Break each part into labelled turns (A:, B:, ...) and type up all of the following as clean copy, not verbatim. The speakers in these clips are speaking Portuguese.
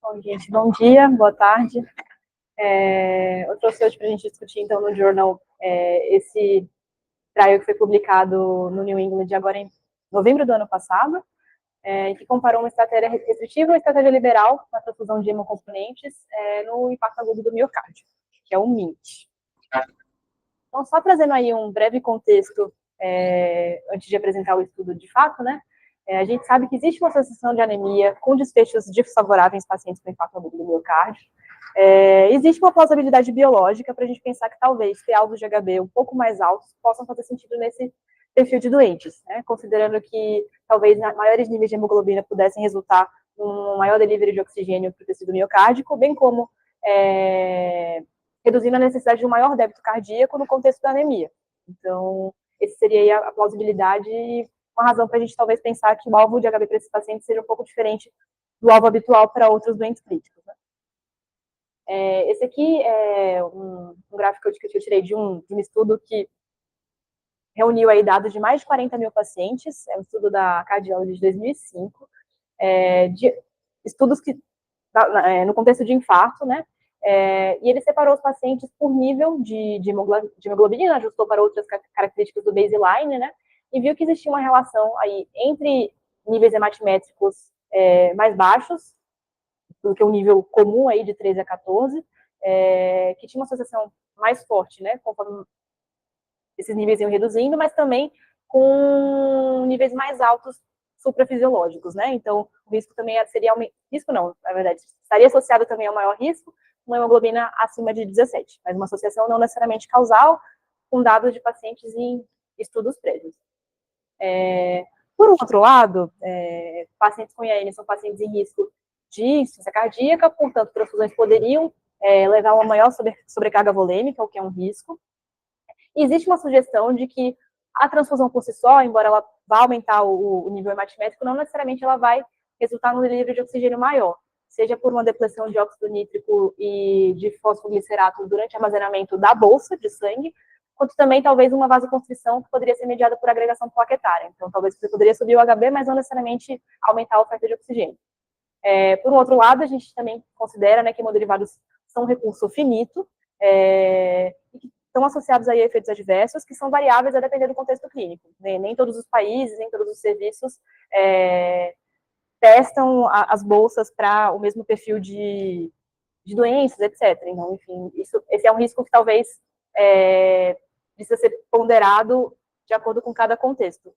A: Bom, gente, bom dia, boa tarde. Eu trouxe hoje para a gente discutir, então, no Journal, esse trial que foi publicado no New England agora em novembro do ano passado, que comparou uma estratégia restritiva e uma estratégia liberal na transfusão de hemocomponentes no impacto agudo do miocárdio, que é o MINT. Então, só trazendo aí um breve contexto, antes de apresentar o estudo de fato, né? A gente sabe que existe uma associação de anemia com desfechos desfavoráveis em pacientes com impacto agudo do miocárdio. Existe uma plausibilidade biológica para a gente pensar que talvez ter alvos de HB um pouco mais altos possam fazer sentido nesse perfil de doentes, né? Considerando que talvez maiores níveis de hemoglobina pudessem resultar num maior delivery de oxigênio para o tecido miocárdico, bem como reduzindo a necessidade de um maior débito cardíaco no contexto da anemia. Então, esse seria aí a plausibilidade e uma razão para a gente talvez pensar que o alvo de HB para esses pacientes seja um pouco diferente do alvo habitual para outros doentes críticos, né? Esse aqui é um gráfico que eu tirei de um estudo que reuniu aí dados de mais de 40 mil pacientes, é um estudo da Cardiology de 2005, de estudos que, no contexto de infarto, né, e ele separou os pacientes por nível de hemoglobina, ajustou para outras características do baseline, né, e viu que existia uma relação aí entre níveis hematimétricos mais baixos do que o nível comum aí de 13 a 14, que tinha uma associação mais forte, né, conforme esses níveis iam reduzindo, mas também com níveis mais altos suprafisiológicos, né? Então, o risco também seria risco não, na verdade, estaria associado também ao maior risco, uma hemoglobina acima de 17, mas uma associação não necessariamente causal, com dados de pacientes em estudos prévios. Por outro lado, pacientes com IAM são pacientes em risco de insuficiência cardíaca, portanto, transfusões poderiam levar a uma maior sobrecarga volêmica, o que é um risco. E existe uma sugestão de que a transfusão por si só, embora ela vá aumentar o nível hematimétrico, não necessariamente ela vai resultar no delivery de oxigênio maior, seja por uma depressão de óxido nítrico e de fosfoglicerato durante o armazenamento da bolsa de sangue, quanto também talvez uma vasoconstrição que poderia ser mediada por agregação plaquetária. Então, talvez você poderia subir o HB, mas não necessariamente aumentar a oferta de oxigênio. Por um outro lado, a gente também considera, né, que hemoderivados são um recurso finito, e que estão associados a efeitos adversos que são variáveis a depender do contexto clínico. Nem todos os países, nem todos os serviços testam as bolsas para o mesmo perfil de doenças, etc. Então, enfim, esse é um risco que talvez precisa ser ponderado de acordo com cada contexto.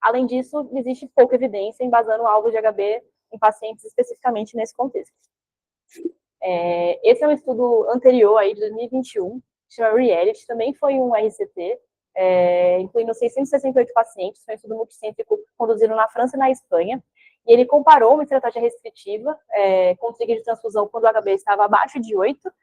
A: Além disso, existe pouca evidência embasando o alvo de HB em pacientes especificamente nesse contexto. Esse é um estudo anterior aí de 2021, chama Reality, também foi um RCT, incluindo 668 pacientes, foi um estudo multicêntrico conduzido na França e na Espanha, e ele comparou uma estratégia restritiva com trigger de transfusão quando o HB estava abaixo de 8,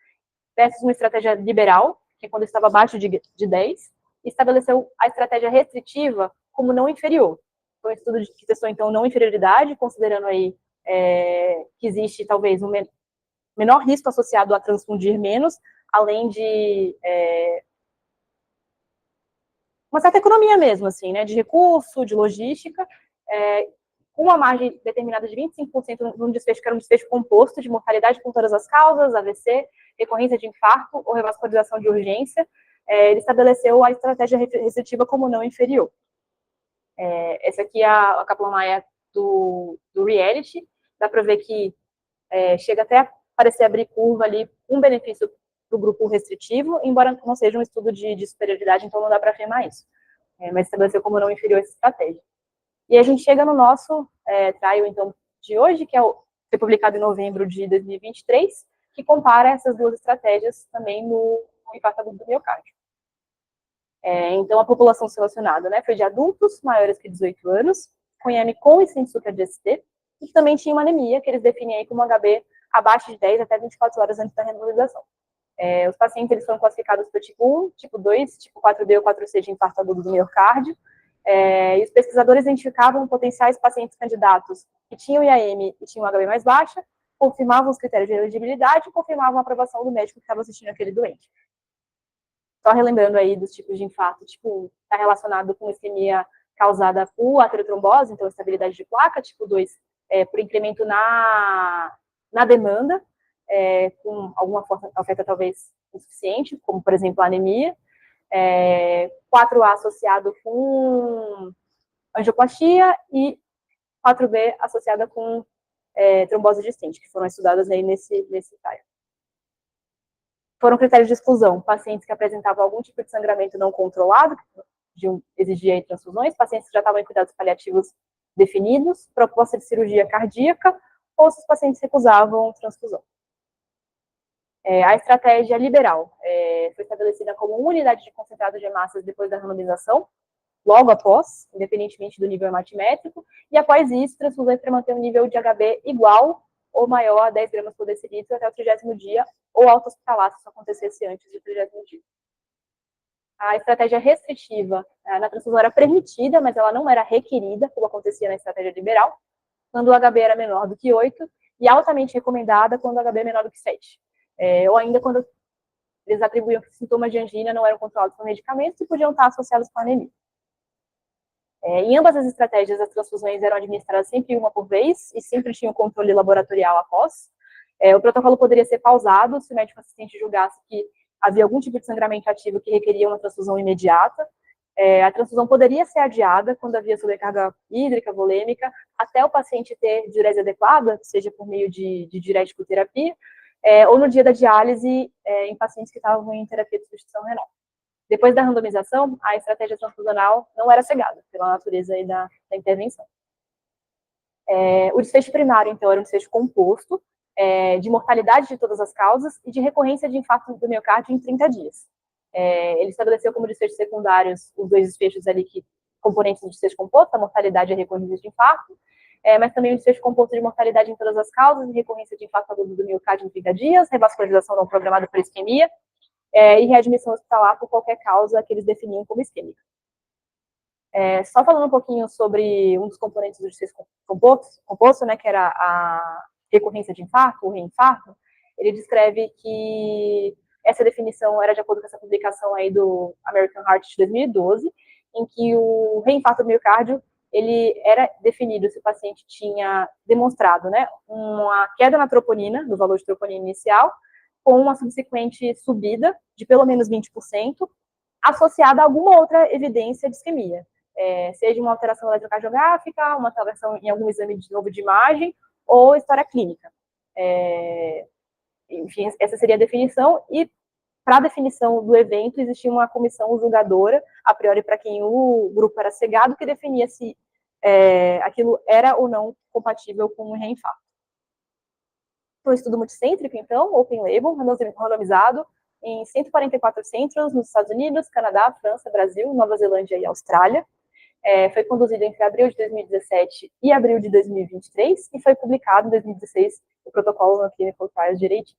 A: versus uma estratégia liberal, que é quando estava abaixo de 10, e estabeleceu a estratégia restritiva como não inferior. Foi um estudo que testou, então, não inferioridade, considerando aí que existe, talvez, um menor risco associado a transfundir menos, além de uma certa economia mesmo, assim, né, de recurso, de logística, com uma margem determinada de 25% num desfecho que era um desfecho composto de mortalidade com todas as causas, AVC, recorrência de infarto ou revascularização de urgência. Ele estabeleceu a estratégia restritiva como não inferior. Essa aqui é a Kaplan-Meier do Reality, dá para ver que chega até a parecer abrir curva ali, um benefício do grupo restritivo, embora não seja um estudo de superioridade, então não dá para afirmar isso. Mas estabeleceu como não inferior essa estratégia. E a gente chega no nosso trial, então, de hoje, que foi publicado em novembro de 2023, que compara essas duas estratégias também no infarto agudo do miocárdio. Então, a população selecionada, né, foi de adultos maiores que 18 anos, com IAM com e sem açúcar de ST, e que também tinha uma anemia, que eles definem aí como HB abaixo de 10 até 24 horas antes da randomização. Os pacientes eles foram classificados para tipo 1, tipo 2, tipo 4B ou 4C de infarto agudo do miocárdio, e os pesquisadores identificavam potenciais pacientes candidatos que tinham IAM e tinham HB mais baixa, confirmavam os critérios de elegibilidade e confirmavam a aprovação do médico que estava assistindo aquele doente. Só relembrando aí dos tipos de infarto, tipo, está relacionado com isquemia causada por aterotrombose, então estabilidade de placa, tipo 2, por incremento na demanda, com alguma oferta talvez insuficiente, como, por exemplo, a anemia. 4A associado com angioplastia e 4B associada com trombose de stent, que foram estudadas aí nesse trial. Foram critérios de exclusão: pacientes que apresentavam algum tipo de sangramento não controlado, que exigia transfusões, pacientes que já estavam em cuidados paliativos definidos, proposta de cirurgia cardíaca, ou se os pacientes recusavam transfusão. A estratégia liberal foi estabelecida como uma unidade de concentrado de hemácias depois da randomização, logo após, independentemente do nível hematimétrico, e após isso, transfusões para manter um nível de HB igual ou maior a 10 gramas por decilitro até o 30º dia, ou alta hospitalar, se isso acontecesse antes do 30º dia. A estratégia restritiva na transfusão era permitida, mas ela não era requerida, como acontecia na estratégia liberal, quando o HB era menor do que 8, e altamente recomendada quando o HB é menor do que 7. Ou ainda quando eles atribuíam que sintomas de angina não eram controlados por medicamentos e podiam estar associados com anemia. Em ambas as estratégias, as transfusões eram administradas sempre uma por vez e sempre tinha um controle laboratorial após. O protocolo poderia ser pausado se o médico assistente julgasse que havia algum tipo de sangramento ativo que requeria uma transfusão imediata. A transfusão poderia ser adiada quando havia sobrecarga hídrica, volêmica, até o paciente ter diurese adequada, seja por meio de diurético terapia, ou no dia da diálise em pacientes que estavam em terapia de substituição renal. Depois da randomização, a estratégia transfusional não era cegada pela natureza aí da intervenção. O desfecho primário, então, era um desfecho composto de mortalidade de todas as causas e de recorrência de infarto do miocárdio em 30 dias. Ele estabeleceu como desfechos secundários os dois desfechos ali componentes do desfecho composto, a mortalidade e a recorrência de infarto, mas também o desfecho composto de mortalidade em todas as causas e recorrência de infarto agudo do miocárdio em 30 dias, revascularização não programada por isquemia, e readmissão hospitalar por qualquer causa que eles definiam como isquêmica. Só falando um pouquinho sobre um dos componentes do desfecho composto, né, que era a recorrência de infarto, o reinfarto, ele descreve que essa definição era de acordo com essa publicação aí do American Heart de 2012, em que o reinfarto do miocárdio, ele era definido se o paciente tinha demonstrado, né, uma queda na troponina, no valor de troponina inicial, com uma subsequente subida de pelo menos 20%, associada a alguma outra evidência de isquemia, seja uma alteração eletrocardiográfica, uma alteração em algum exame de novo de imagem, ou história clínica. Enfim, essa seria a definição, e para a definição do evento, existia uma comissão julgadora, a priori para quem o grupo era cegado, que definia se aquilo era ou não compatível com um reinfarto. Foi um estudo multicêntrico, então, open label, randomizado em 144 centros nos Estados Unidos, Canadá, França, Brasil, Nova Zelândia e Austrália. Foi conduzido entre abril de 2017 e abril de 2023 e foi publicado em 2016 o protocolo no Clinical Trials direitinho.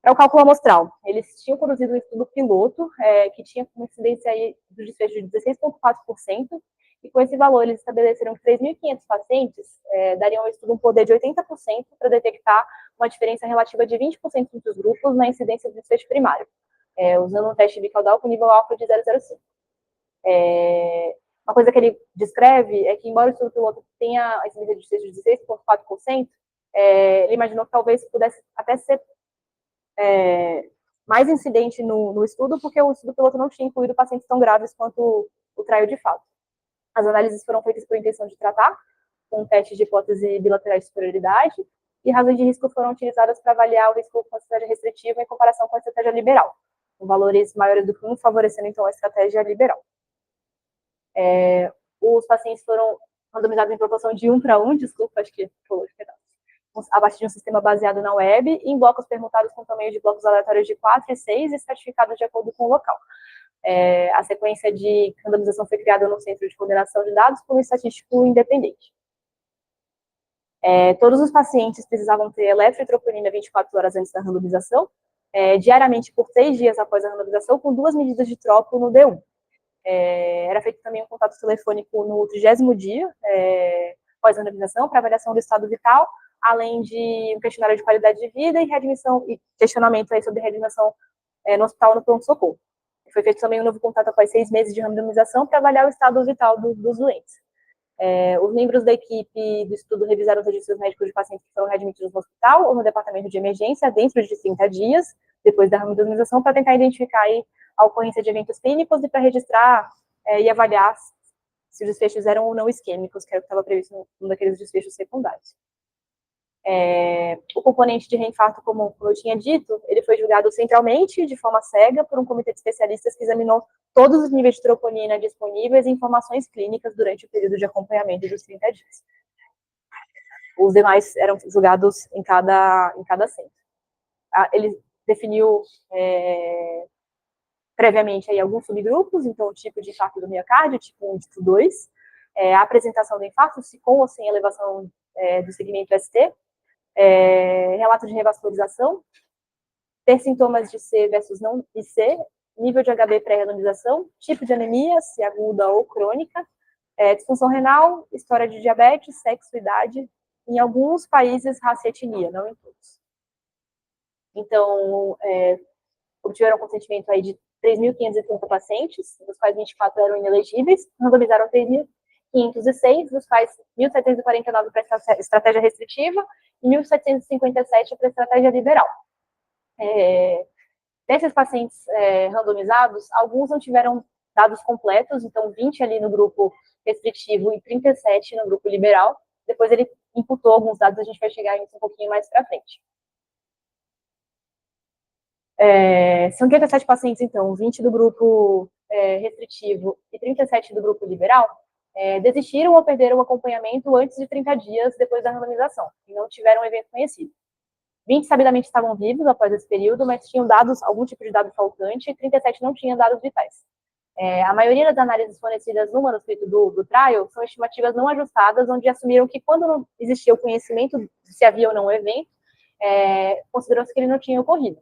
A: Para o cálculo amostral, eles tinham produzido um estudo piloto que tinha uma incidência aí do desfecho de 16,4%, e com esse valor eles estabeleceram que 3.500 pacientes dariam ao estudo um poder de 80% para detectar uma diferença relativa de 20% entre os grupos na incidência do desfecho primário, usando um teste bicaudal com nível alfa de 0,05. Uma coisa que ele descreve é que, embora o estudo piloto tenha a incidência de desfecho de 16,4%, ele imaginou que talvez pudesse até ser mais incidente no estudo, porque o estudo piloto não tinha incluído pacientes tão graves quanto o trial de fato. As análises foram feitas por intenção de tratar, com um teste de hipótese bilateral de superioridade, e razões de risco foram utilizadas para avaliar o risco com a estratégia restritiva em comparação com a estratégia liberal, com valores maiores do que 1, favorecendo então a estratégia liberal. Os pacientes foram randomizados em proporção de 1 para 1, desculpa, acho que pulou de pedaço, a partir de um sistema baseado na web, em blocos permutados com tamanho de blocos aleatórios de 4 e 6 e estratificados de acordo com o local. A sequência de randomização foi criada no Centro de Coordenação de Dados por um estatístico independente. Todos os pacientes precisavam ter eletrotroponina 24 horas antes da randomização, diariamente por 3 dias após a randomização, com 2 medidas de tropo no D1. Era feito também um contato telefônico no 30º dia, após a randomização, para avaliação do estado vital, além de um questionário de qualidade de vida e readmissão, e questionamento aí sobre readmissão no hospital, no pronto-socorro. Foi feito também um novo contato após 6 meses de randomização para avaliar o estado vital dos doentes. Os membros da equipe do estudo revisaram os registros médicos de pacientes que foram readmitidos no hospital ou no departamento de emergência dentro de 30 dias, depois da randomização, para tentar identificar aí a ocorrência de eventos clínicos e para registrar e avaliar se os desfechos eram ou não isquêmicos, que era o que estava previsto num daqueles desfechos secundários. O componente de reinfarto comum, como eu tinha dito, ele foi julgado centralmente, de forma cega, por um comitê de especialistas que examinou todos os níveis de troponina disponíveis e informações clínicas durante o período de acompanhamento dos 30 dias. Os demais eram julgados em cada centro. Ele definiu previamente aí alguns subgrupos, então o tipo de infarto do miocárdio, tipo 1 e tipo 2, a apresentação do infarto, se com ou sem elevação do segmento ST, relato de revascularização, ter sintomas de C versus não IC, nível de HB pré-randomização, tipo de anemia, se aguda ou crônica, disfunção renal, história de diabetes, sexo, idade, em alguns países, raça e etnia, não em todos. Então, obtiveram consentimento aí de 3.530 pacientes, dos quais 24 eram inelegíveis, randomizaram 3.506, dos quais 1.749 para estratégia restritiva e 1.757 para estratégia liberal. Desses pacientes randomizados, alguns não tiveram dados completos, então 20 ali no grupo restritivo e 37 no grupo liberal. Depois ele imputou alguns dados, a gente vai chegar nisso um pouquinho mais para frente. São 57 pacientes, então, 20 do grupo restritivo e 37 do grupo liberal, desistiram ou perderam o acompanhamento antes de 30 dias depois da randomização, e não tiveram um evento conhecido. 20 sabidamente estavam vivos após esse período, mas tinham algum tipo de dado faltante, e 37 não tinham dados vitais. A maioria das análises fornecidas no manuscrito do trial são estimativas não ajustadas, onde assumiram que quando não existia o conhecimento de se havia ou não um evento, considerou-se que ele não tinha ocorrido.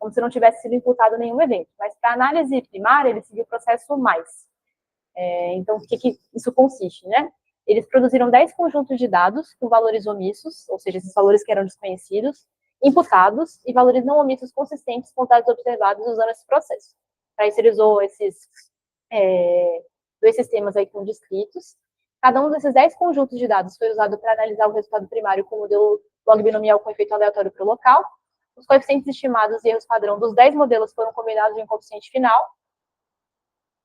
A: Como se não tivesse sido imputado nenhum evento. Mas para análise primária, ele seguiu o processo mais. Então, o que isso consiste, né? Eles produziram 10 conjuntos de dados com valores omissos, ou seja, esses valores que eram desconhecidos, imputados, e valores não omissos consistentes com dados observados usando esse processo. Para isso, ele usou esses 2 sistemas aí com descritos. Cada um desses 10 conjuntos de dados foi usado para analisar o resultado primário com o modelo log binomial com efeito aleatório para o local. Os coeficientes estimados e erros padrão dos 10 modelos foram combinados em um coeficiente final.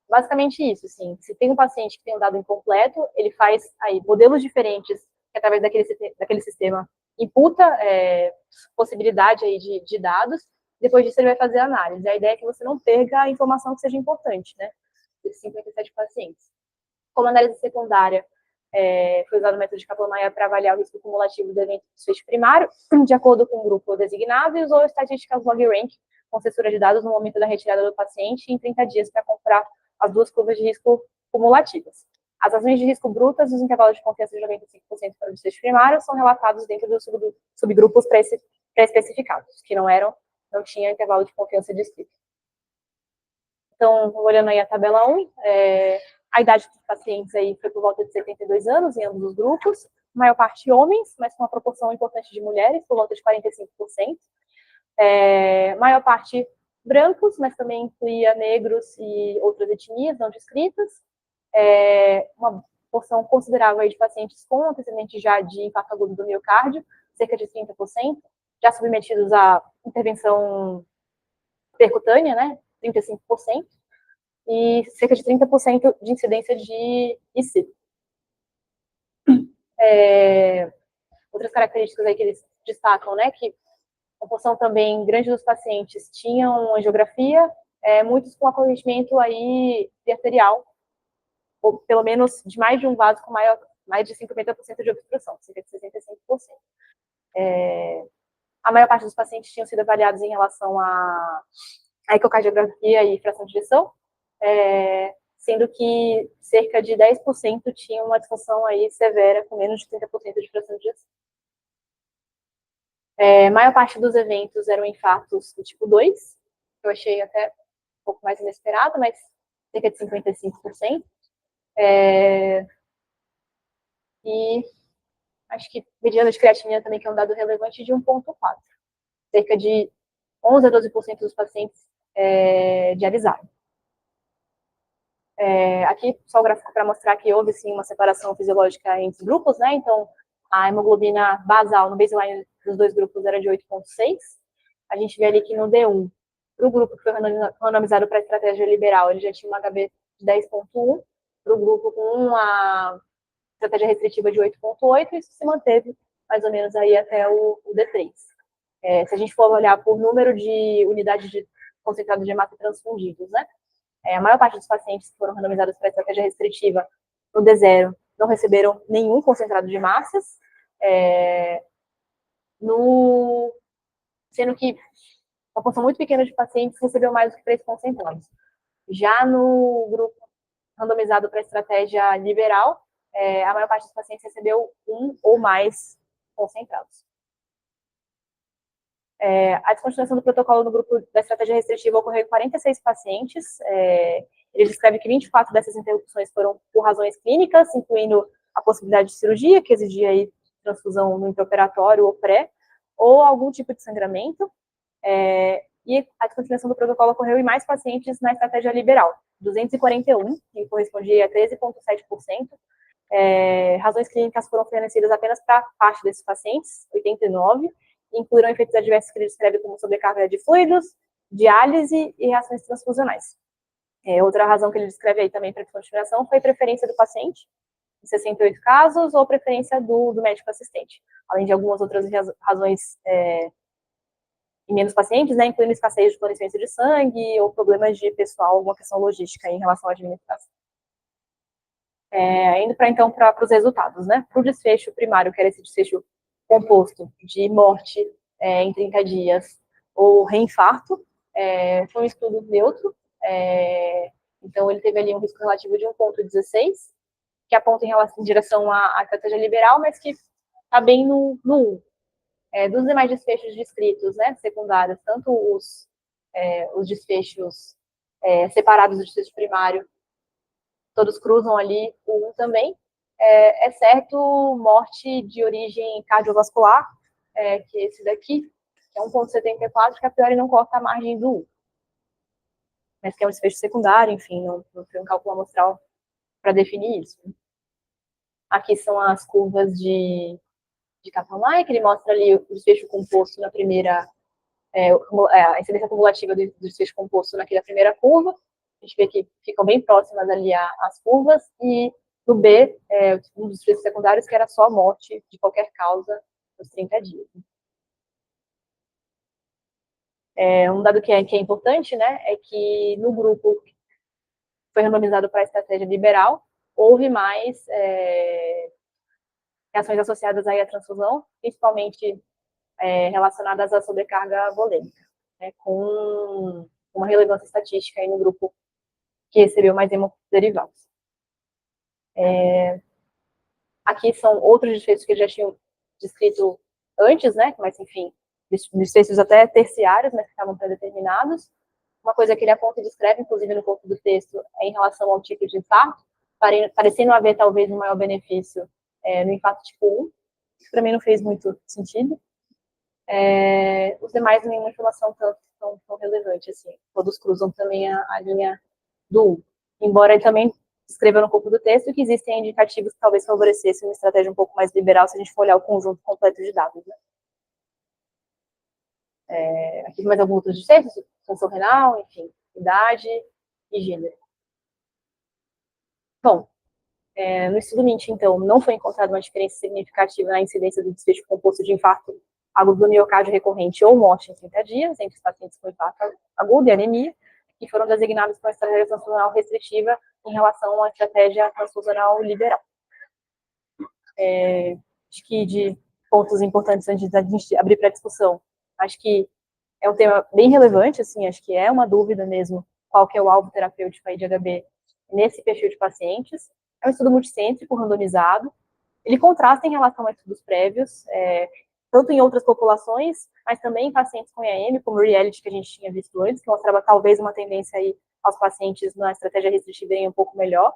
A: Basicamente isso, assim, se tem um paciente que tem um dado incompleto, ele faz aí modelos diferentes, que através daquele sistema imputa possibilidade aí de dados, depois disso ele vai fazer a análise. A ideia é que você não perca a informação que seja importante, né, desses 57 pacientes. Como análise secundária, foi usado o método de Kaplan-Meier para avaliar o risco cumulativo do evento de desfecho primário, de acordo com o grupo designado, e usou estatísticas log-rank com censura de dados no momento da retirada do paciente em 30 dias para comparar as 2 curvas de risco cumulativas. As razões de risco brutas e os intervalos de confiança de 95% para o desfecho primário são relatados dentro dos subgrupos pré-especificados, que não tinha intervalo de confiança descrito. Então, olhando aí a tabela 1, a idade dos pacientes aí foi por volta de 72 anos em ambos os grupos, maior parte homens, mas com uma proporção importante de mulheres, por volta de 45%. Maior parte brancos, mas também incluía negros e outras etnias não descritas. Uma porção considerável aí de pacientes com antecedente já de infarto agudo do miocárdio, cerca de 30%, já submetidos à intervenção percutânea, né, 35%. E cerca de 30% de incidência de IC. Outras características aí que eles destacam, né, que a porção também grande dos pacientes tinham angiografia, muitos com acometimento aí arterial, ou pelo menos de mais de um vaso com mais de 50% de obstrução, cerca de 65%. A maior parte dos pacientes tinham sido avaliados em relação à ecocardiografia e fração de ejeção. sendo que cerca de 10% tinham uma disfunção aí severa, com menos de 30% de fração de ejeção. A maior parte dos eventos eram infartos do tipo 2, que eu achei até um pouco mais inesperado, mas cerca de 55%. E acho que mediana de creatinina também, que é um dado relevante, de 1,4. Cerca de 11 a 12% dos pacientes dialisaram. Aqui só o gráfico para mostrar que houve sim uma separação fisiológica entre grupos, né? Então, a hemoglobina basal no baseline dos dois grupos era de 8,6. A gente vê ali que no D1, para o grupo que foi randomizado para a estratégia liberal, ele já tinha um HB de 10,1. Para o grupo com uma estratégia restritiva de 8,8, isso se manteve mais ou menos aí até o D3. Se a gente for olhar por número de unidades de concentrado de massa transfundidos, né? A maior parte dos pacientes que foram randomizados para a estratégia restritiva no D0 não receberam nenhum concentrado de massas, sendo que uma porção muito pequena de pacientes recebeu mais do que 3 concentrados. Já no grupo randomizado para a estratégia liberal, a maior parte dos pacientes recebeu 1 ou mais concentrados. A descontinuação do protocolo no grupo da estratégia restritiva ocorreu em 46 pacientes. Ele descreve que 24 dessas interrupções foram por razões clínicas, incluindo a possibilidade de cirurgia, que exigia aí transfusão no intraoperatório ou pré, ou algum tipo de sangramento. E a descontinuação do protocolo ocorreu em mais pacientes na estratégia liberal, 241, que correspondia a 13,7%. Razões clínicas foram fornecidas apenas para parte desses pacientes, 89%, incluíram efeitos adversos que ele descreve como sobrecarga de fluidos, diálise e reações transfusionais. Outra razão que ele descreve aí também para descontinuação foi preferência do paciente, em 68 casos, ou preferência do médico assistente, além de algumas outras razões em menos pacientes, né, incluindo escassez de fornecimento de sangue ou problemas de pessoal, alguma questão logística em relação à administração. Indo então para os resultados, né? Para o desfecho primário, que era esse desfecho composto de morte em 30 dias ou reinfarto, foi um estudo neutro, então ele teve ali um risco relativo de 1,16, que aponta em direção à estratégia liberal, mas que está bem no 1. Dos demais desfechos descritos, né, secundários, tanto os desfechos separados do desfecho primário, todos cruzam ali o 1 também, exceto morte de origem cardiovascular, que é esse daqui, que é 1,74, que a priori não corta a margem do 1. Mas que é um desfecho secundário, enfim, não foi um cálculo amostral para definir isso. Aqui são as curvas de Kaplan-Meier, que ele mostra ali o desfecho composto na primeira, a incidência cumulativa do desfecho composto naquela primeira curva. A gente vê que ficam bem próximas ali as curvas, e no B, um dos desfechos secundários, que era só morte de qualquer causa nos 30 dias. Um dado que é importante, né, é que no grupo que foi randomizado para a estratégia liberal, houve mais reações associadas aí à transfusão, principalmente relacionadas à sobrecarga volêmica, né, com uma relevância estatística aí no grupo que recebeu mais hemoderivados. Aqui são outros desfechos que já tinham descrito antes, né, mas enfim, desfechos até terciários, mas que estavam pré-determinados. Uma coisa que ele aponta e descreve, inclusive no corpo do texto, é em relação ao tipo de infarto, parecendo haver talvez um maior benefício no infarto tipo 1, que para mim não fez muito sentido. Os demais, nenhuma informação tão relevante, assim. Todos cruzam também a linha do 1. Embora ele também descreva no corpo do texto que existem indicativos que talvez favorecessem uma estratégia um pouco mais liberal se a gente for olhar o conjunto completo de dados, né? Aqui mais alguns outros desfechos, função renal, enfim, idade e gênero. Bom, no estudo MINT, então, não foi encontrada uma diferença significativa na incidência do desfecho composto de infarto agudo do miocárdio recorrente ou morte em 30 dias, entre os pacientes com infarto agudo e anemia, que foram designados com a estratégia transfusional restritiva em relação à estratégia transfusional liberal. Acho que de pontos importantes antes da gente abrir para a discussão, acho que é um tema bem relevante, assim, acho que é uma dúvida mesmo qual que é o alvo terapêutico aí de HB nesse perfil de pacientes. É um estudo multicêntrico, randomizado. Ele contrasta em relação a estudos prévios, tanto em outras populações, mas também em pacientes com IAM, como o Reality que a gente tinha visto antes, que mostrava talvez uma tendência aí aos pacientes na estratégia restritiva irem um pouco melhor.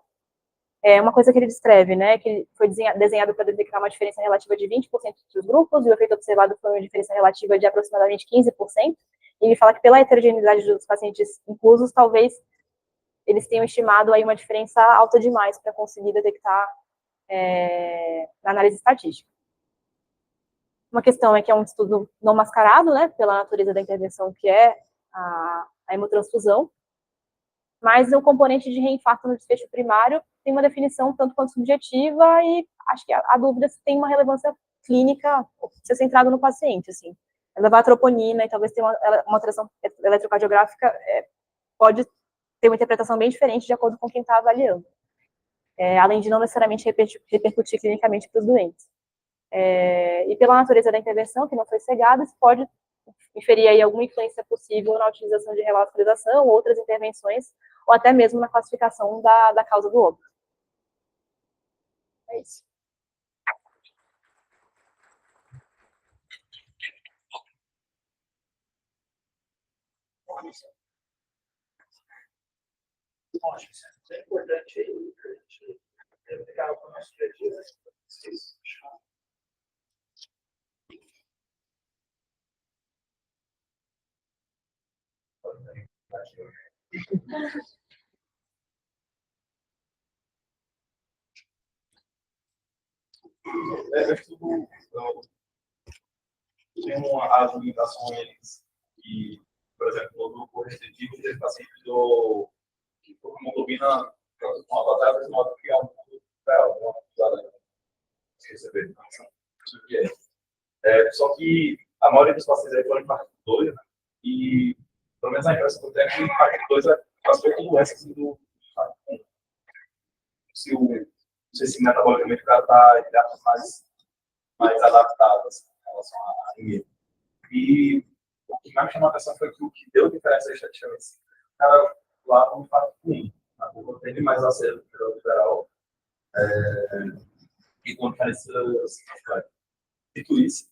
A: É uma coisa que ele descreve, né, que ele foi desenhado para detectar uma diferença relativa de 20% entre os grupos, e o efeito observado foi uma diferença relativa de aproximadamente 15%, e ele fala que pela heterogeneidade dos pacientes inclusos, talvez eles tenham estimado aí uma diferença alta demais para conseguir detectar na análise estatística. Uma questão é que é um estudo não mascarado, né, pela natureza da intervenção, que é a hemotransfusão, mas o componente de reinfarto no desfecho primário tem uma definição tanto quanto subjetiva e acho que a dúvida se tem uma relevância clínica ser centrado no paciente, assim. Levar a troponina e talvez tenha uma alteração eletrocardiográfica pode ter uma interpretação bem diferente de acordo com quem está avaliando, além de não necessariamente repercutir clinicamente para os doentes. E pela natureza da intervenção, que não foi cegada, se pode inferir aí alguma influência possível na utilização de revascularização, outras intervenções, ou até mesmo na classificação da causa do óbito. É isso.
B: Bom, acho que isso é importante aí, que a gente pegar para o nosso dia a dia. Eu estudo, tem as limitações que, por exemplo, no grupo restritivo, teve pacientes que hemoglobina nota até a nota que é um real, receber informação. Só que a maioria dos pacientes aí foram impacto 2, né? E pelo menos a impressão que eu tenho é que o impacto 2 é quase toda doença do se esse metabolicamente o cara está mais adaptado assim, em relação à anemia. E o que mais me chamou a atenção foi que o que deu diferença estatisticamente, o cara lá no impacto 1, na curva teve mais acesso pelo liberal, e com diferenças. Dito isso,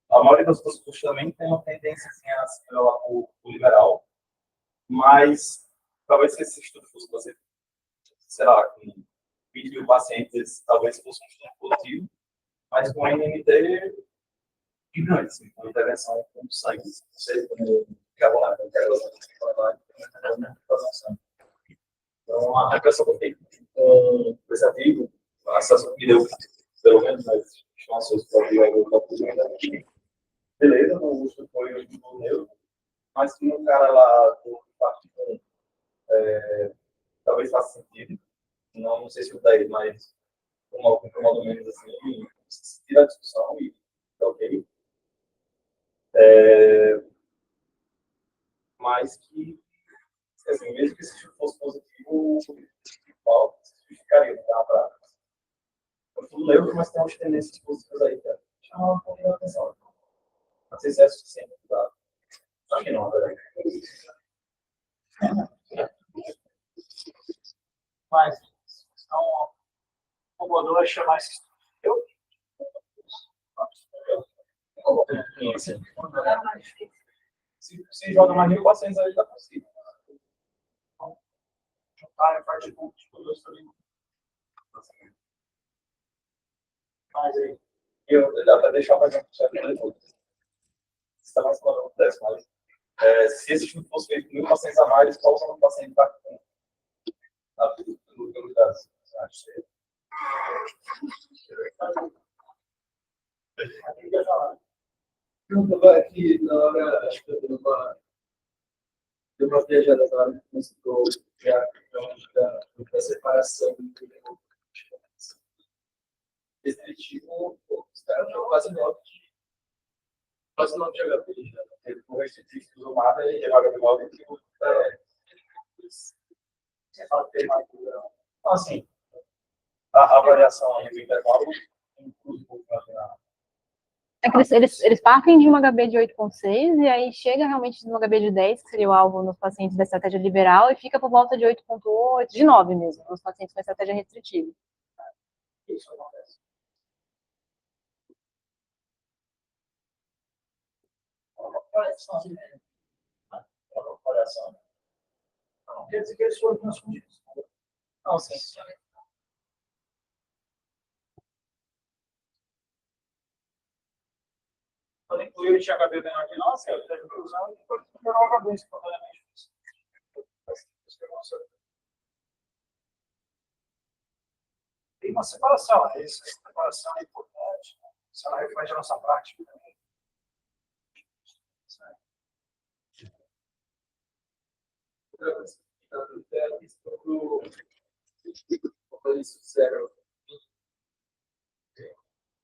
B: a maioria das pessoas também tem uma tendência assim, a se levar o liberal, mas talvez se esse estudo fosse fazer, sei lá, com 20 mil pacientes, talvez fosse um estudo positivo, mas com NNT gigante, assim, com intervenção com sangue. Não sei como que é a então, a impressão que eu tenho com esse amigo, a sensação que me deu, pelo menos, nas informações que eu vi aí, beleza, não uso foi o neuro, mas tinha um cara lá do partido, talvez faça sentido, não sei se o 10, mas com mais ou menos assim, se tira a discussão e tá ok. Mas que, assim, mesmo que esse estudo fosse positivo, ficaria na prática. Eu tudo neuro, mas tem umas tendências positivas aí que chamam um pouco a atenção. Não sei se é suficiente, tá? Acho que não, né? Mas, então, o Godot é chamar esse eu? Se joga mais 1.400 aí, dá possível. Então, juntar a parte de dois também. Mas aí, dá para deixar mais um certo depois. Se está mais claro, acontece, mas se esse estudo fosse feito com 1.400 a mais, qual o paciente está com a prioridade? Acho que não, aqui na hora, acho que eu deu uma viajada na hora que começou da separação do restritivo, os caras estão quase não de HP. O restritivo do mar, ele joga de modo que você fala que tem mais então, assim, a variação aí do intervalo inclui um pouco
A: É que eles partem de um HB de 8,6 e aí chega realmente no HB de 10, que seria o alvo nos pacientes da estratégia liberal, e fica por volta de 8,8, de 9 mesmo, nos pacientes com estratégia restritiva.
C: Isso acontece. Comparação. Não quer dizer que eles foram transfundidos. Não, sim. Quando incluir o THB menor que nossa, eu deve usar e depois melhorar o HB espontaneamente. Tem uma separação, né? Essa separação é importante. Isso ela reflete a nossa prática também.
D: Quando eles fizeram,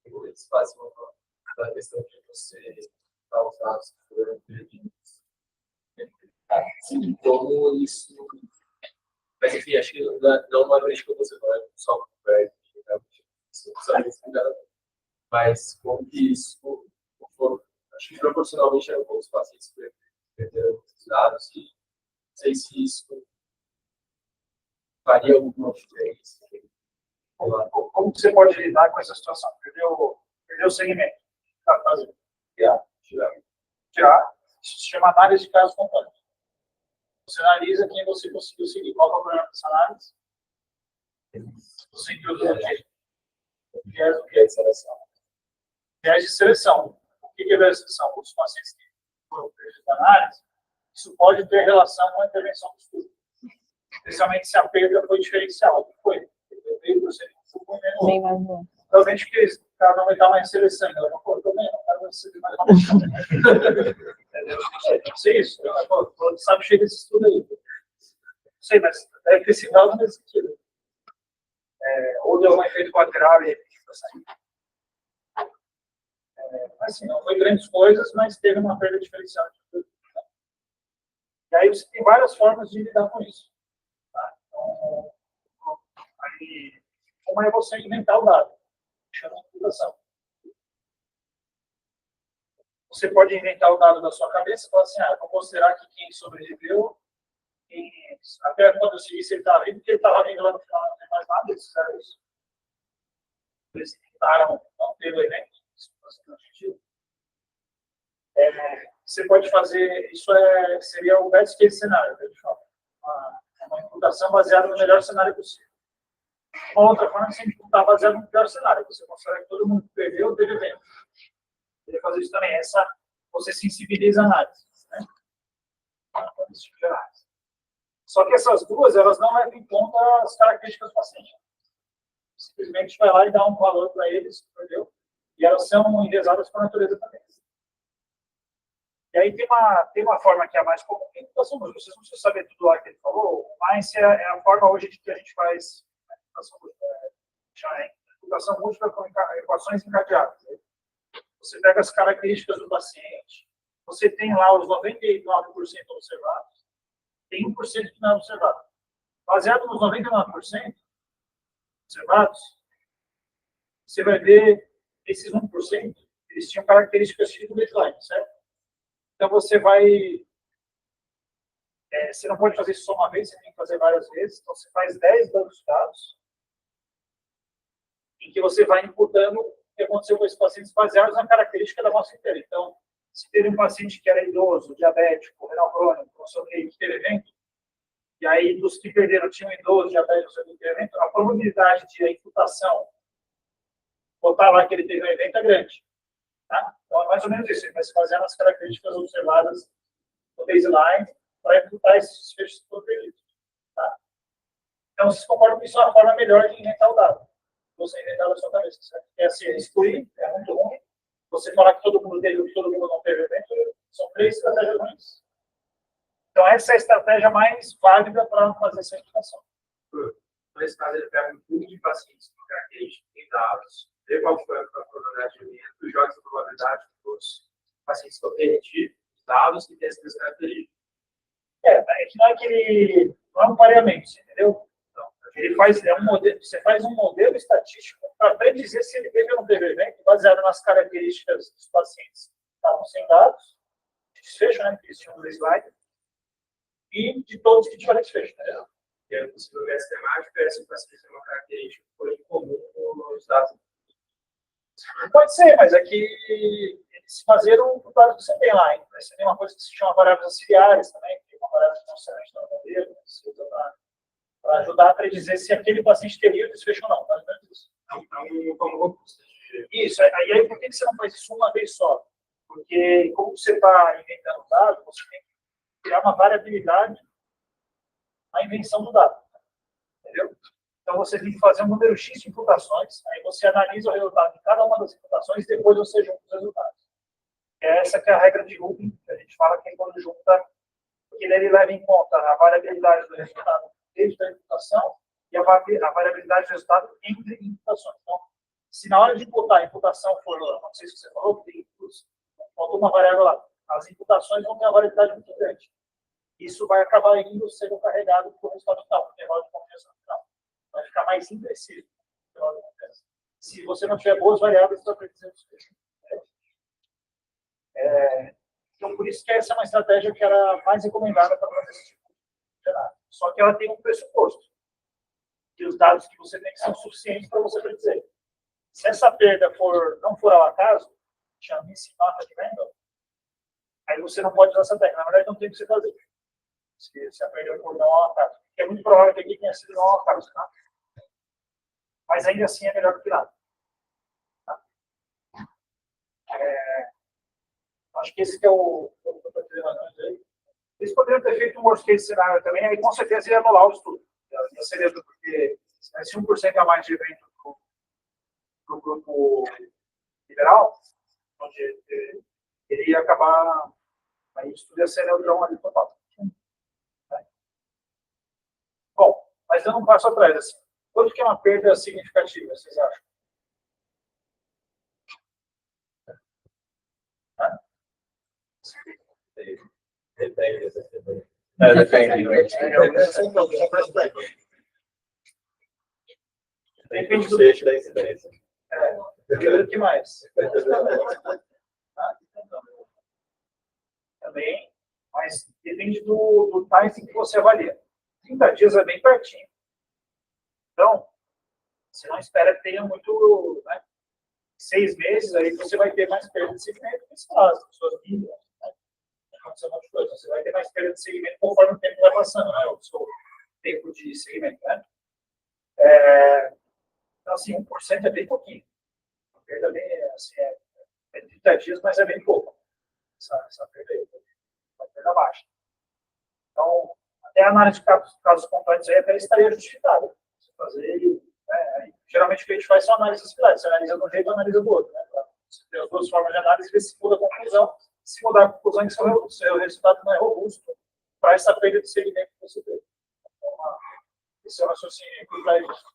D: eles fazem uma questão de você dar os dados que foram perdidos. Como isso. Mas enfim, acho que não é grande como você vai só mas como que isso for, acho que proporcionalmente eram poucos pacientes que perderam os dados e não sei se isso faria alguma diferença.
C: Como você pode lidar com essa situação? Perdeu o segmento. Tirar. Isso se chama análise de casos complexos. Você analisa quem você conseguiu seguir. Qual é o problema dessa análise? Você introduz o viés de seleção. Viés de seleção. O que é viés de seleção? Os pacientes que foram perdidos da análise, isso pode ter relação com a intervenção do estudo. Especialmente se a perda foi diferencial. O que foi?
A: Bem mais bom.
C: Então, a gente quis para não aumentar mais seleção. Ela não pô, também não quero receber mais uma. Entendeu? Não sei isso. Pô, sabe, chega esse estudo aí. Não sei, mas deve ter sido algo nesse sentido. Ou deu um efeito colateral e assim, não foi grandes coisas, mas teve uma perda diferencial. E aí você tem várias formas de lidar com isso. Tá? Então, aí, uma é você inventar o dado, chama de computação. Você pode inventar o dado da sua cabeça e falar assim, vou considerar que quem sobreviveu, até quando eu segui se ele estava vivo, porque ele estava vindo lá no final, não tem mais nada, eles fizeram isso. Eles tentaram não ter o evento, isso não sentido. Você pode fazer, isso seria o best case cenário, uma imputação baseada no melhor cenário possível. Uma outra forma é você imputar baseado no pior cenário, você considera que todo mundo que perdeu teve evento. Você fazer isso também, você sensibiliza a análise. Né? Só que essas duas, elas não levam em conta as características do paciente. Simplesmente vai lá e dá um valor para eles, entendeu? E elas são enviesadas por natureza também. E aí tem uma forma que é a mais comum, que é a imputação múltipla. Vocês não precisam saber tudo lá que ele falou, mas é a forma hoje que a gente faz a imputação múltipla. Imputação múltipla com equações encadeadas. Você pega as características do paciente, você tem lá os 99% observados, tem 1% que não é observado. Baseado nos 99% observados, você vai ver esses 1%, eles tinham características tipo baseline, certo? Então você você não pode fazer isso só uma vez, você tem que fazer várias vezes. Então você faz 10 bancos de dados, em que você vai imputando o que aconteceu com esses pacientes baseados na característica da amostra inteira. Então, se teve um paciente que era idoso, diabético, renal crônico, não sei o que teve evento, e aí dos que perderam tinham idoso, diabético, não sei o que teve evento, a probabilidade de a imputação botar lá que ele teve um evento é grande. Tá? Então, é mais ou menos isso. Ele vai se basear nas características observadas no baseline para imputar esses fechos que foram perdidos. Tá? Então, vocês concordam que isso é uma forma melhor de inventar o dado. Você inventar na sua cabeça. Certo? É assim, excluir, é muito ruim. Você falar que todo mundo teve ou que todo mundo não teve evento, são 3 estratégias ruins. Então, essa é a estratégia mais válida para fazer essa imputação.
D: Nesse caso, ele pega um grupo de pacientes com características e dados, vê qual foi a probabilidade de evento, joga essa probabilidade dos pacientes que eu perdi, dados que têm essas características.
C: É que não é que ele não é um pareamento, entendeu? Ele faz um modelo, você faz um modelo estatístico para predizer se ele teve ou não teve evento, baseado nas características dos pacientes que estavam sem dados, desfecho, né, que tinham no slide, e de todos que tiveram desfecho. Né?
D: E é possível ver essa temática, essa paciente é uma característica que foi comum nos dados.
C: Pode ser, mas aqui eles se basearam no dado que você tem lá. Então, você tem uma coisa que se chama variáveis auxiliares também, que é uma variável que não se mexe na bandeira, que se usa para ajudar a predizer se aquele paciente teria o desfecho ou não. Mais ou menos isso.
D: Então, como robusto.
C: Isso, aí por que você não faz isso uma vez só? Porque, como você está inventando dado, você tem que criar uma variabilidade na invenção do dado. Entendeu? Então, você tem que fazer um número X de imputações, aí você analisa o resultado de cada uma das imputações e depois você junta os resultados. Essa que é a regra de Rubin, que a gente fala que é quando junta, porque ele leva em conta a variabilidade do resultado desde a imputação e a variabilidade do resultado entre imputações. Então, se na hora de imputar a imputação for, não sei se você falou, tem faltou uma variável lá, as imputações vão ter uma variabilidade muito grande. Isso vai acabar indo sendo carregado para o resultado final, para o intervalo de confiança final. Vai ficar mais impreciso. Se você não tiver boas variáveis, você vai predizer o desfecho. Então, por isso que essa é uma estratégia que era mais recomendada para fazer esse tipo de análise. Só que ela tem um pressuposto. Que os dados que você tem são suficientes para você predizer. Se essa perda não for ao acaso, chama de nota de Randall, aí você não pode usar essa técnica. Na verdade, não tem o que você fazer. Se a perda for não ao acaso. É muito provável que aqui tenha sido não ao acaso. Tá? Mas ainda assim é melhor do que nada. Tá? Acho que esse que é o que eu estou dizendo aí. Eles poderiam ter feito um worst case cenário também, aí com certeza ia anular o estudo. Ia ser porque se 1% a mais de evento para o grupo liberal, onde ele ia acabar, aí o estudo ia ser neutrão ali total. Bom, mas dando um passo atrás, assim, quanto que é uma perda significativa, vocês acham?
B: Depende.
C: Depende do
B: desfecho da incidência.
C: Depende do que mais. Também, mas depende do timing que você avalia. 30 dias é bem pertinho. Então, você não espera que tenha muito, né? 6 meses, aí você vai ter mais perda de segmento, mas as pessoas migram, né? Aconteceu um monte de coisa. Você vai ter mais perda de segmento conforme o tempo vai passando, né? O seu tempo de segmento, né? Então, assim, 1% é bem pouquinho. A perda bem, assim, é 30 dias, mas é bem pouco. Essa perda aí, uma perda baixa. Então, até a análise de casos pontuais aí até estaria justificada. Você fazer, né? Aí, geralmente o que a gente faz são análises similares. Você analisa de um jeito e analisa do outro. Né? Você tem as duas formas de análise e vê se muda a conclusão. Se mudar a conclusão, o seu resultado não é robusto para essa perda de segmento que você teve. Então, esse é o raciocínio para isso.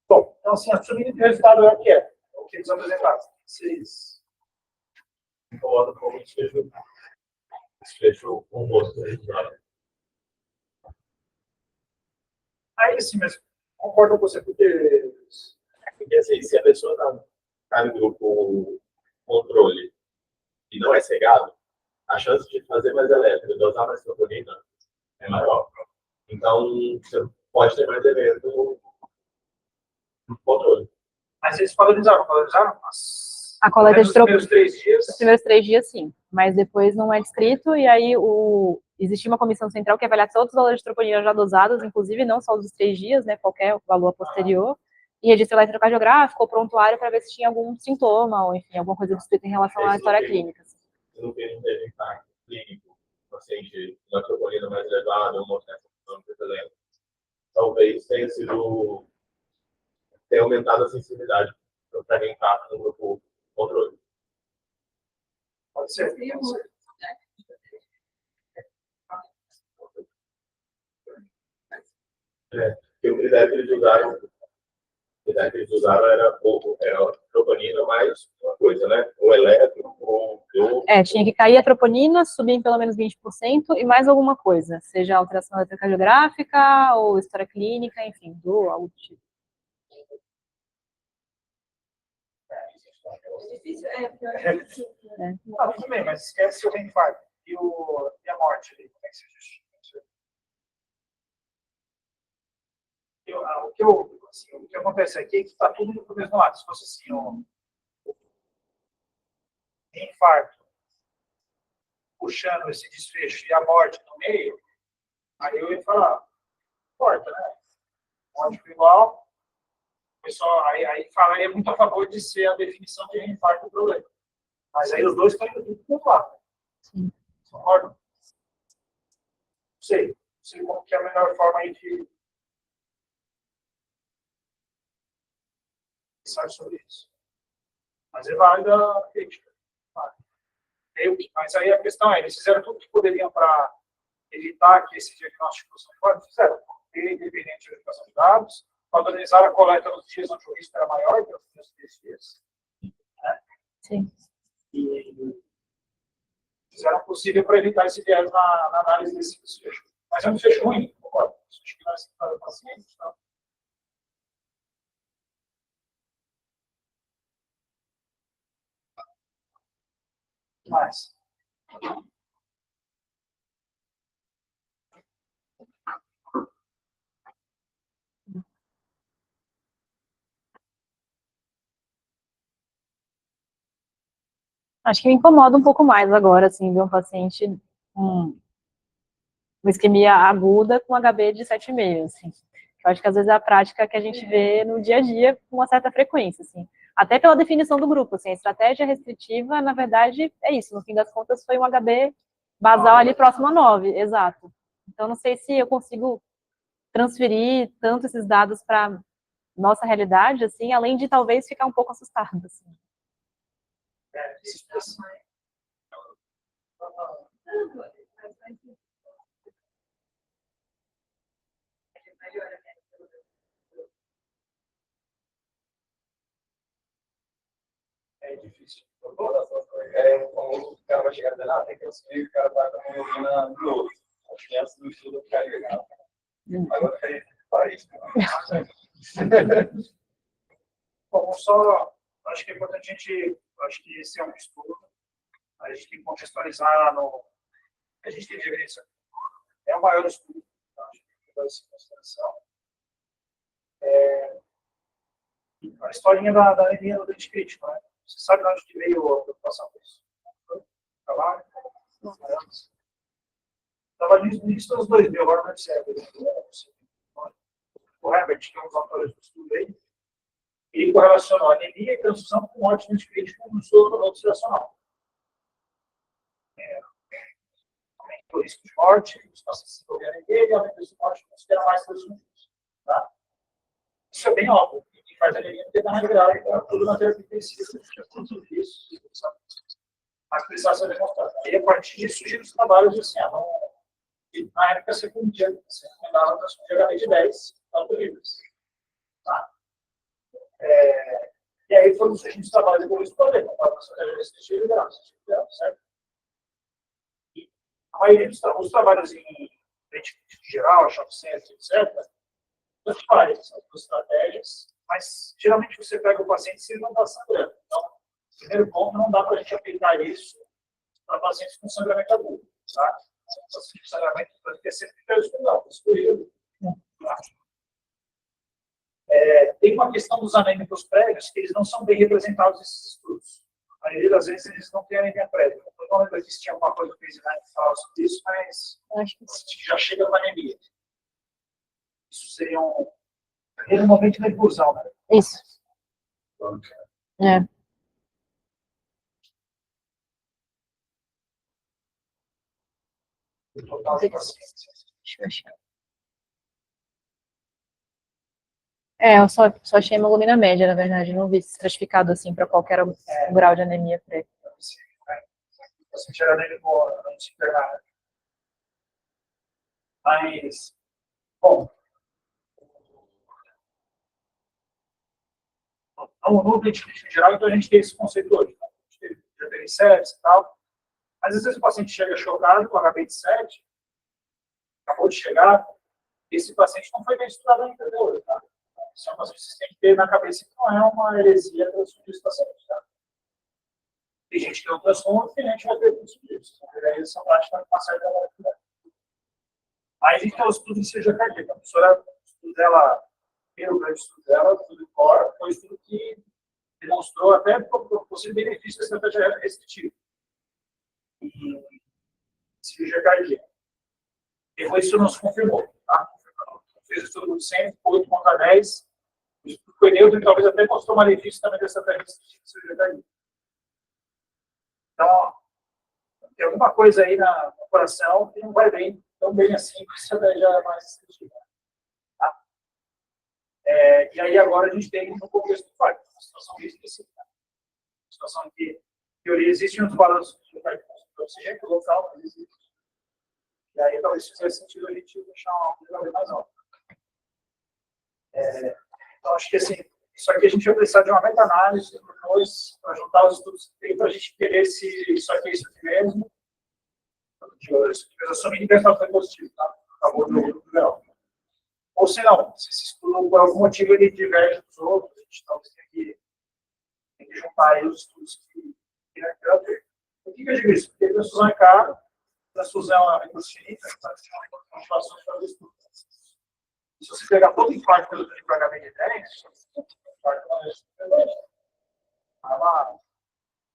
C: Bom, então, assim, assumindo que o resultado é o que é. O que eles apresentaram. Vocês
B: Concordo com o desfecho com o outro resultado.
C: aí sim, mas concordo com você, porque
B: assim, se a pessoa está no grupo controle e não é cegado, a chance de fazer mais elétrico, de usar mais troponina é maior. Então, você pode ter mais evento no controle.
C: Mas eles valorizaram
A: A coleta de troponina.
C: Os primeiros 3 dias.
A: Os primeiros 3 dias, sim. Mas depois não é descrito, e aí existia uma comissão central que avalia todos os valores de troponina já dosados, inclusive não só os dos 3 dias, né? Qualquer valor posterior. E registro eletrocardiográfico ou prontuário para ver se tinha algum sintoma, ou enfim, alguma coisa descrita em relação à história clínica.
B: Se não tem impacto clínico, paciente com a troponina mais elevada, ou uma sensação de problema, talvez tenha aumentado a sensibilidade para quem está no grupo controle.
C: Pode ser.
B: Porque o critério que eles usaram A que eles usaram era troponina mais uma coisa, né? Ou elétrico, ou...
A: Tinha que cair a troponina, subir em pelo menos 20% e mais alguma coisa, seja alteração eletrocardiográfica ou história clínica, enfim, algo do tipo.
C: É difícil, Não, tudo bem, mas esquece o infarto e a morte ali, como é que se justifica? O que acontece aqui é que está tudo no mesmo lado. Se fosse assim, infarto puxando esse desfecho e a morte no meio, aí eu ia falar, importa, né? Morte igual, o pessoal aí falaria muito a favor de ser a definição de infarto do problema. Mas aí os dois estão indo tudo para o lado.
A: Sim.
C: Concordo? Não sei como que é a melhor forma aí de pensar sobre isso. Mas é válida a crítica. Mas aí a questão é, eles fizeram tudo que poderiam para evitar que esse diagnóstico fosse forte, fizeram, independente da educação de dados, padronizaram a coleta nos dias onde o risco era maior, que é os primeiros 3 dias. Né?
A: Sim.
C: E fizeram o possível para evitar esse viés na análise desse desfecho. Mas é um desfecho ruim, concordo. Acho que não é assim para o paciente. Tá? Mas,
A: Acho que me incomoda um pouco mais agora, assim, ver um paciente com uma isquemia aguda com HB de 7,5, assim. Eu acho que às vezes é a prática que a gente vê no dia a dia com uma certa frequência, assim. Até pela definição do grupo, assim, a estratégia restritiva, na verdade, é isso. No fim das contas, foi um HB basal ali próximo a 9, exato. Então, não sei se eu consigo transferir tanto esses dados para nossa realidade, assim, além de talvez ficar um pouco assustado, assim.
C: é difícil.
B: O cara vai chegar dizendo, tem que assumir que o cara vai com a hemoglobina no outro. Acho que antes do estudo ficar legal. Agora tem para isso.
C: Bom, só acho que é importante acho que esse é um estudo, a gente tem que contextualizar a gente tem evidência. É o maior estudo, tá? Acho que tem que dar essa consideração. A historinha da anemia do dente crítico, né? Você sabe de onde veio a preocupação com isso? Trabalho? Estava no início dos 2000, agora não é certo. O Herbert, que é um dos autores do estudo aí, ele correlacionou anemia e transfusão com morte dente crítico no soro oxidacional. Aumenta o risco de morte, os pacientes se envolverem anemia e aumenta o risco de morte, considera mais transfusões. Tá? Isso é bem óbvio. Quem faz anemia não tem nada grave, tudo na terapia intensiva, tudo isso, sabe? Mas precisa ser demonstrado. E a partir disso surgiram os trabalhos assim, na época você recomendava para de HB de 10 autorizados. Tá? E aí foram surgindo os trabalhos depois do problema, para a estratégia restritiva e liberal, certo? E a maioria dos trabalhos em geral, shopping center, etc., não faz essas duas estratégias, mas geralmente você pega o paciente e ele não está sangrando. Então, primeiro ponto, não dá para a gente aplicar isso para pacientes com sangramento agudo. Tá? Pacientes com sangramento vai ter sempre excluído. Tá? Tem uma questão dos anêmicos prévios que eles não são bem representados nesses estudos. A maioria das vezes eles não têm anemia prévia. Eu não lembro se tinha alguma coisa que eles falavam sobre isso, mas acho que já chega com anemia. Isso seria um momento de infusão, né?
A: Isso. É.
C: Total de pacientes.
A: Deixa eu achar. Eu só achei hemoglobina média, na verdade. Não vi estratificado assim para qualquer grau de anemia prévia.
C: O paciente era anêmico antes de internar. Mas, bom, no plenitício em geral, então a gente tem esse conceito hoje. Né? A gente já teve sepsis e tal. Mas às vezes o paciente chega chocado com HB de 7, acabou de chegar, esse paciente não foi bem estudado ainda até hoje. Tá? Isso é uma coisa que vocês têm que ter na cabeça que não é uma heresia transfundir esse paciente. Tá? Tem gente que não transforma, tem gente que vai ter transfundir. Essa parte está com uma certa variabilidade. Aí a gente tem o estudo de cirurgia cardíaca. A professora, o estudo dela, o grande estudo dela, o estudo de core, foi um estudo que demonstrou até possível benefício da estratégia restritiva em cirurgia cardíaca. Depois isso não se confirmou. Tá? Fez o estudo de 100, 8 contra 10. O estudo foi neutro e talvez até mostrou malefício também dessa estratégia restritiva de cirurgia cardíaca. Então, tem alguma coisa aí no coração que não vai bem, tão bem assim, com essa estratégia mais restritiva. Tá? E aí agora a gente tem um contexto do FAC, uma situação bem específica. Uma situação em que, em teoria, existem uns balanços de oxigênio local, mas existe. E aí talvez fizesse sentido a gente deixar um jogador mais alto. Então, acho que assim, isso aqui a gente vai precisar de uma meta-análise depois, para juntar os estudos que tem, para a gente entender se isso aqui é isso aqui mesmo. Assumindo que o resultado foi positivo, tá? Acabou do grupo geral. Ou se não, se esse estudo, por algum motivo, ele diverge dos outros, a gente talvez tenha que juntar aí os estudos que tem que ter. Por que eu digo isso? Porque a transfusão é cara, transfusão é recurso finito, são motivações para o estudo. Se você pegar todo o impacto do tipo HB10, impacto não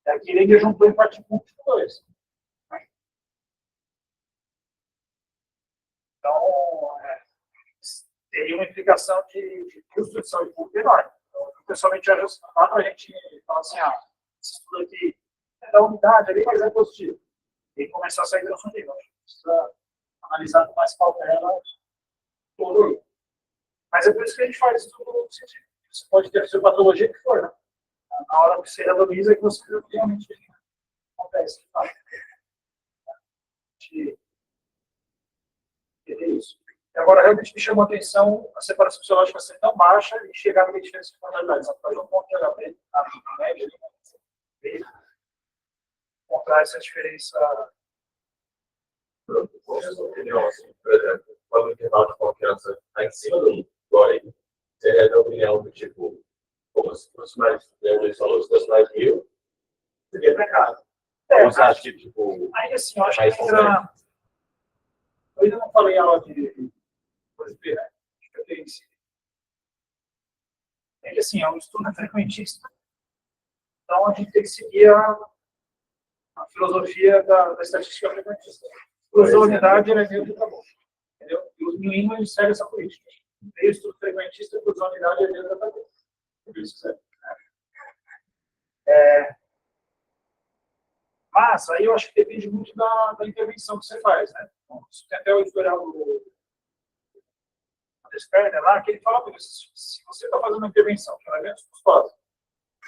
C: é aqui ele juntou em parte pública 2. Então, teria uma implicação de custo de saúde pública enorme. Então, pessoalmente, já para a gente falar assim, esse estudo aqui é da unidade ali, mas é positivo. E começar a sair da nossa nível. A gente precisa analisar com mais cautela tudo. Mas é por isso que a gente faz estudo científico. Você pode ter a fisiopatologia que for, né? Na hora que você randomiza, que você realmente acontece. Tá? É isso. Agora, realmente me chamou a atenção a separação fisiológica ser tão baixa e chegar a diferença de mortalidade. Só faz um ponto de HB, a média, encontrar essa diferença.
B: Por exemplo, quando o intervalo de confiança está em cima do agora aí, seria da opinião do tipo, como se fosse mais, Luiz falou, se fosse mais 1.000, seria para casa. Você acha que, tipo.
C: Aí, assim, eu acho que entra. Eu ainda não falei a aula de coisa de né? Acho que eu tenho esse. É que, assim, é um estudo frequentista. Então, a gente tem que seguir a filosofia da estatística frequentista. Usou a unidade, ele é neutro e acabou. Entendeu? E os mínimos eles seguem essa política. Meio estudo frequentista, usou a unidade, ele é neutro e acabou. Mas aí eu acho que depende muito da intervenção que você faz, né? Então, isso tem até o editorial do Desperner lá, que ele fala por isso. Se você está fazendo uma intervenção que é menos custosa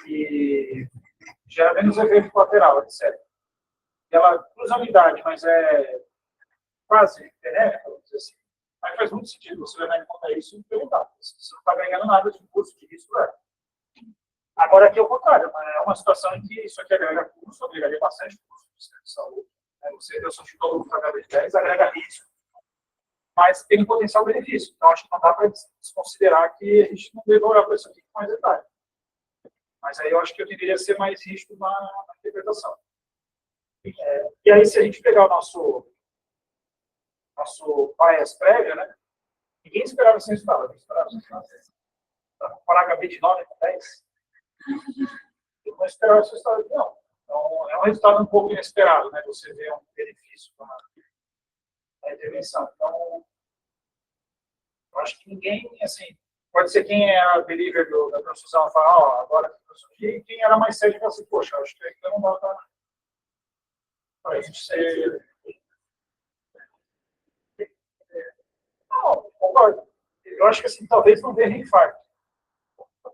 C: e gera menos efeito colateral, etc. E ela cruza a unidade, mas é quase benéfica, vamos dizer assim. Aí faz muito sentido você levar em conta isso e perguntar. Se você não está ganhando nada de custo de risco, Agora, aqui é o contrário. É uma situação em que isso aqui agrega custo, agregaria bastante custo do sistema de saúde. Você deu seu título para HB10, agrega risco, mas tem um potencial benefício. Então, acho que não dá para desconsiderar que a gente não deve olhar para isso aqui com mais detalhe. Mas aí eu acho que eu deveria ser mais rígido na interpretação. E aí, se a gente pegar o nosso bias prévio, né? Ninguém esperava esse resultado. Ninguém esperava esse resultado. Para comparar HB de 9 com 10, eu não esperava esse resultado, não. Então, é um resultado um pouco inesperado, né? Você vê um benefício na intervenção. Então, eu acho que ninguém, assim, pode ser quem é a believer da transfusão, fala, agora e quem era mais sério, fala assim, poxa, acho que ainda não dá para a gente ser. Não, concordo. Eu acho que, assim, talvez não tenha infarto.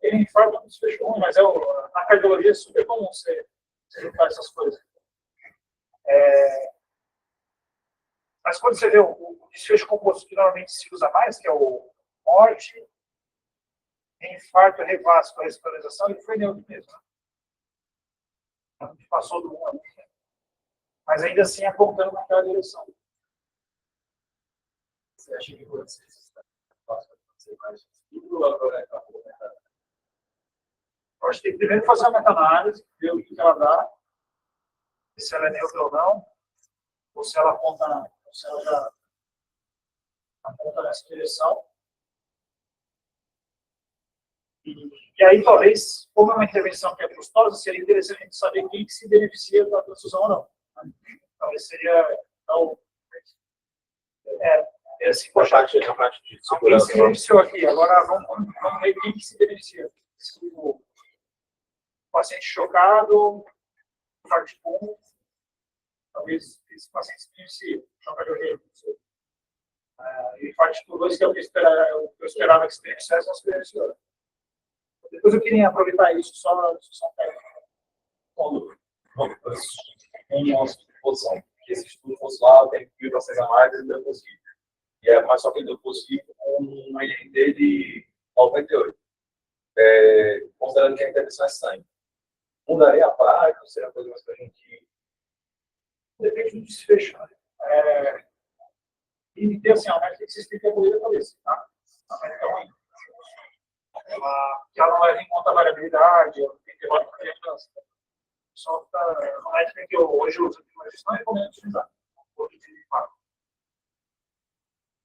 C: Ter infarto é um desfecho ruim, mas na cardiologia é super comum você juntar essas coisas. Mas quando você vê o desfecho composto que normalmente se usa mais, que é o morte, infarto revasco, a respiralização, ele foi neutro mesmo. Né? A gente passou do 1 ali, mas ainda assim apontando naquela direção.
B: Você acha que você ser mais estudo ou agora acabou?
C: Eu acho que tem que primeiro fazer a meta-análise, ver o que ela dá, se ela é neutra ou não, ou se ela aponta, ou se ela já aponta nessa direção. E aí, talvez, como é uma intervenção que é custosa, seria interessante a gente saber quem que se beneficia da transfusão ou não. Talvez seria. Então, assim,
B: Na parte de
C: alguém
B: segurança.
C: se beneficiou aqui, agora vamos ver quem que se beneficia. Se o paciente chocado, infarto de pulmão, talvez esse paciente se beneficie. Choque de orelha. E infarto de 2, que é o que eu esperava que se beneficiasse, não se beneficiou. Depois eu queria aproveitar isso só técnica.
B: Em uma posição. Que esse estudo fosse lá, tem 1.400 a mais, ele deu positivo. E é mais só que ele deu positivo com um INT de 98. Considerando que a intervenção é sangue. Mudaria a prática, seria coisa mais para a gente.
C: Depende do desfecho. E tem assim, a médica que se explica a corrida para isso, tá? A médica é ruim. Ela não leva em conta a variabilidade, ela tem que levar para a criança. Só que a médica que eu hoje uso, mas não recomendo utilizar.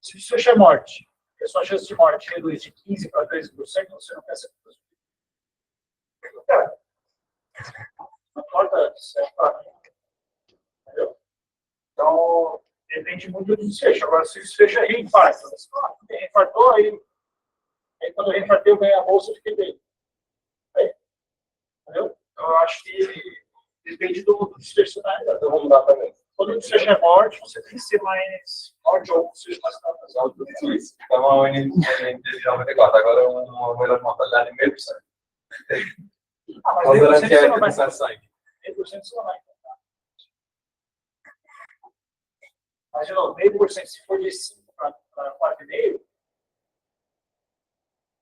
C: Se o desfecho é morte, e a sua chance de morte reduz de 15% para 13%, você não quer ser. Não importa se é para. Entendeu? Então, depende muito do desfecho. Agora, se o desfecho é reinfarto, você reinfartou, aí quando eu reinfartei, eu ganhei a bolsa, eu fiquei bem. Entendeu? Então, eu acho que depende do desfecho.
B: Então, vamos mudar também.
C: Quando o desfecho é morte, você tem que ser mais morte ou seja mais tratado.
B: Então, a UNT de 94, agora é uma melhor mortalidade de 0,5%.
C: Mas
B: Considerando que é
C: não vai
B: intervenção de sangue.
C: 100% você não vai encontrar. Mas, de novo, 0,5% se for de 5 para 4,5%,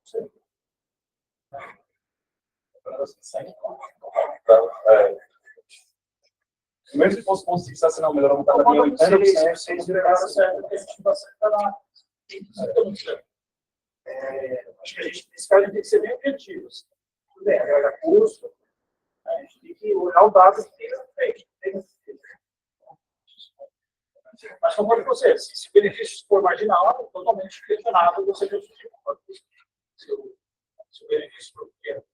C: não sei.
B: Mesmo que fosse positivo, se assinar o melhor mortalidade de 80%.
C: Vocês viraram certo, que a gente vai sempre lá. Acho que a gente, nesse caso, tem que ser bem objetivos. Tudo bem, agora custo, a gente tem que olhar o dado que tem feito. Mas concordo com você, se o benefício for marginal, é totalmente questionável você justificar se o benefício for pequeno.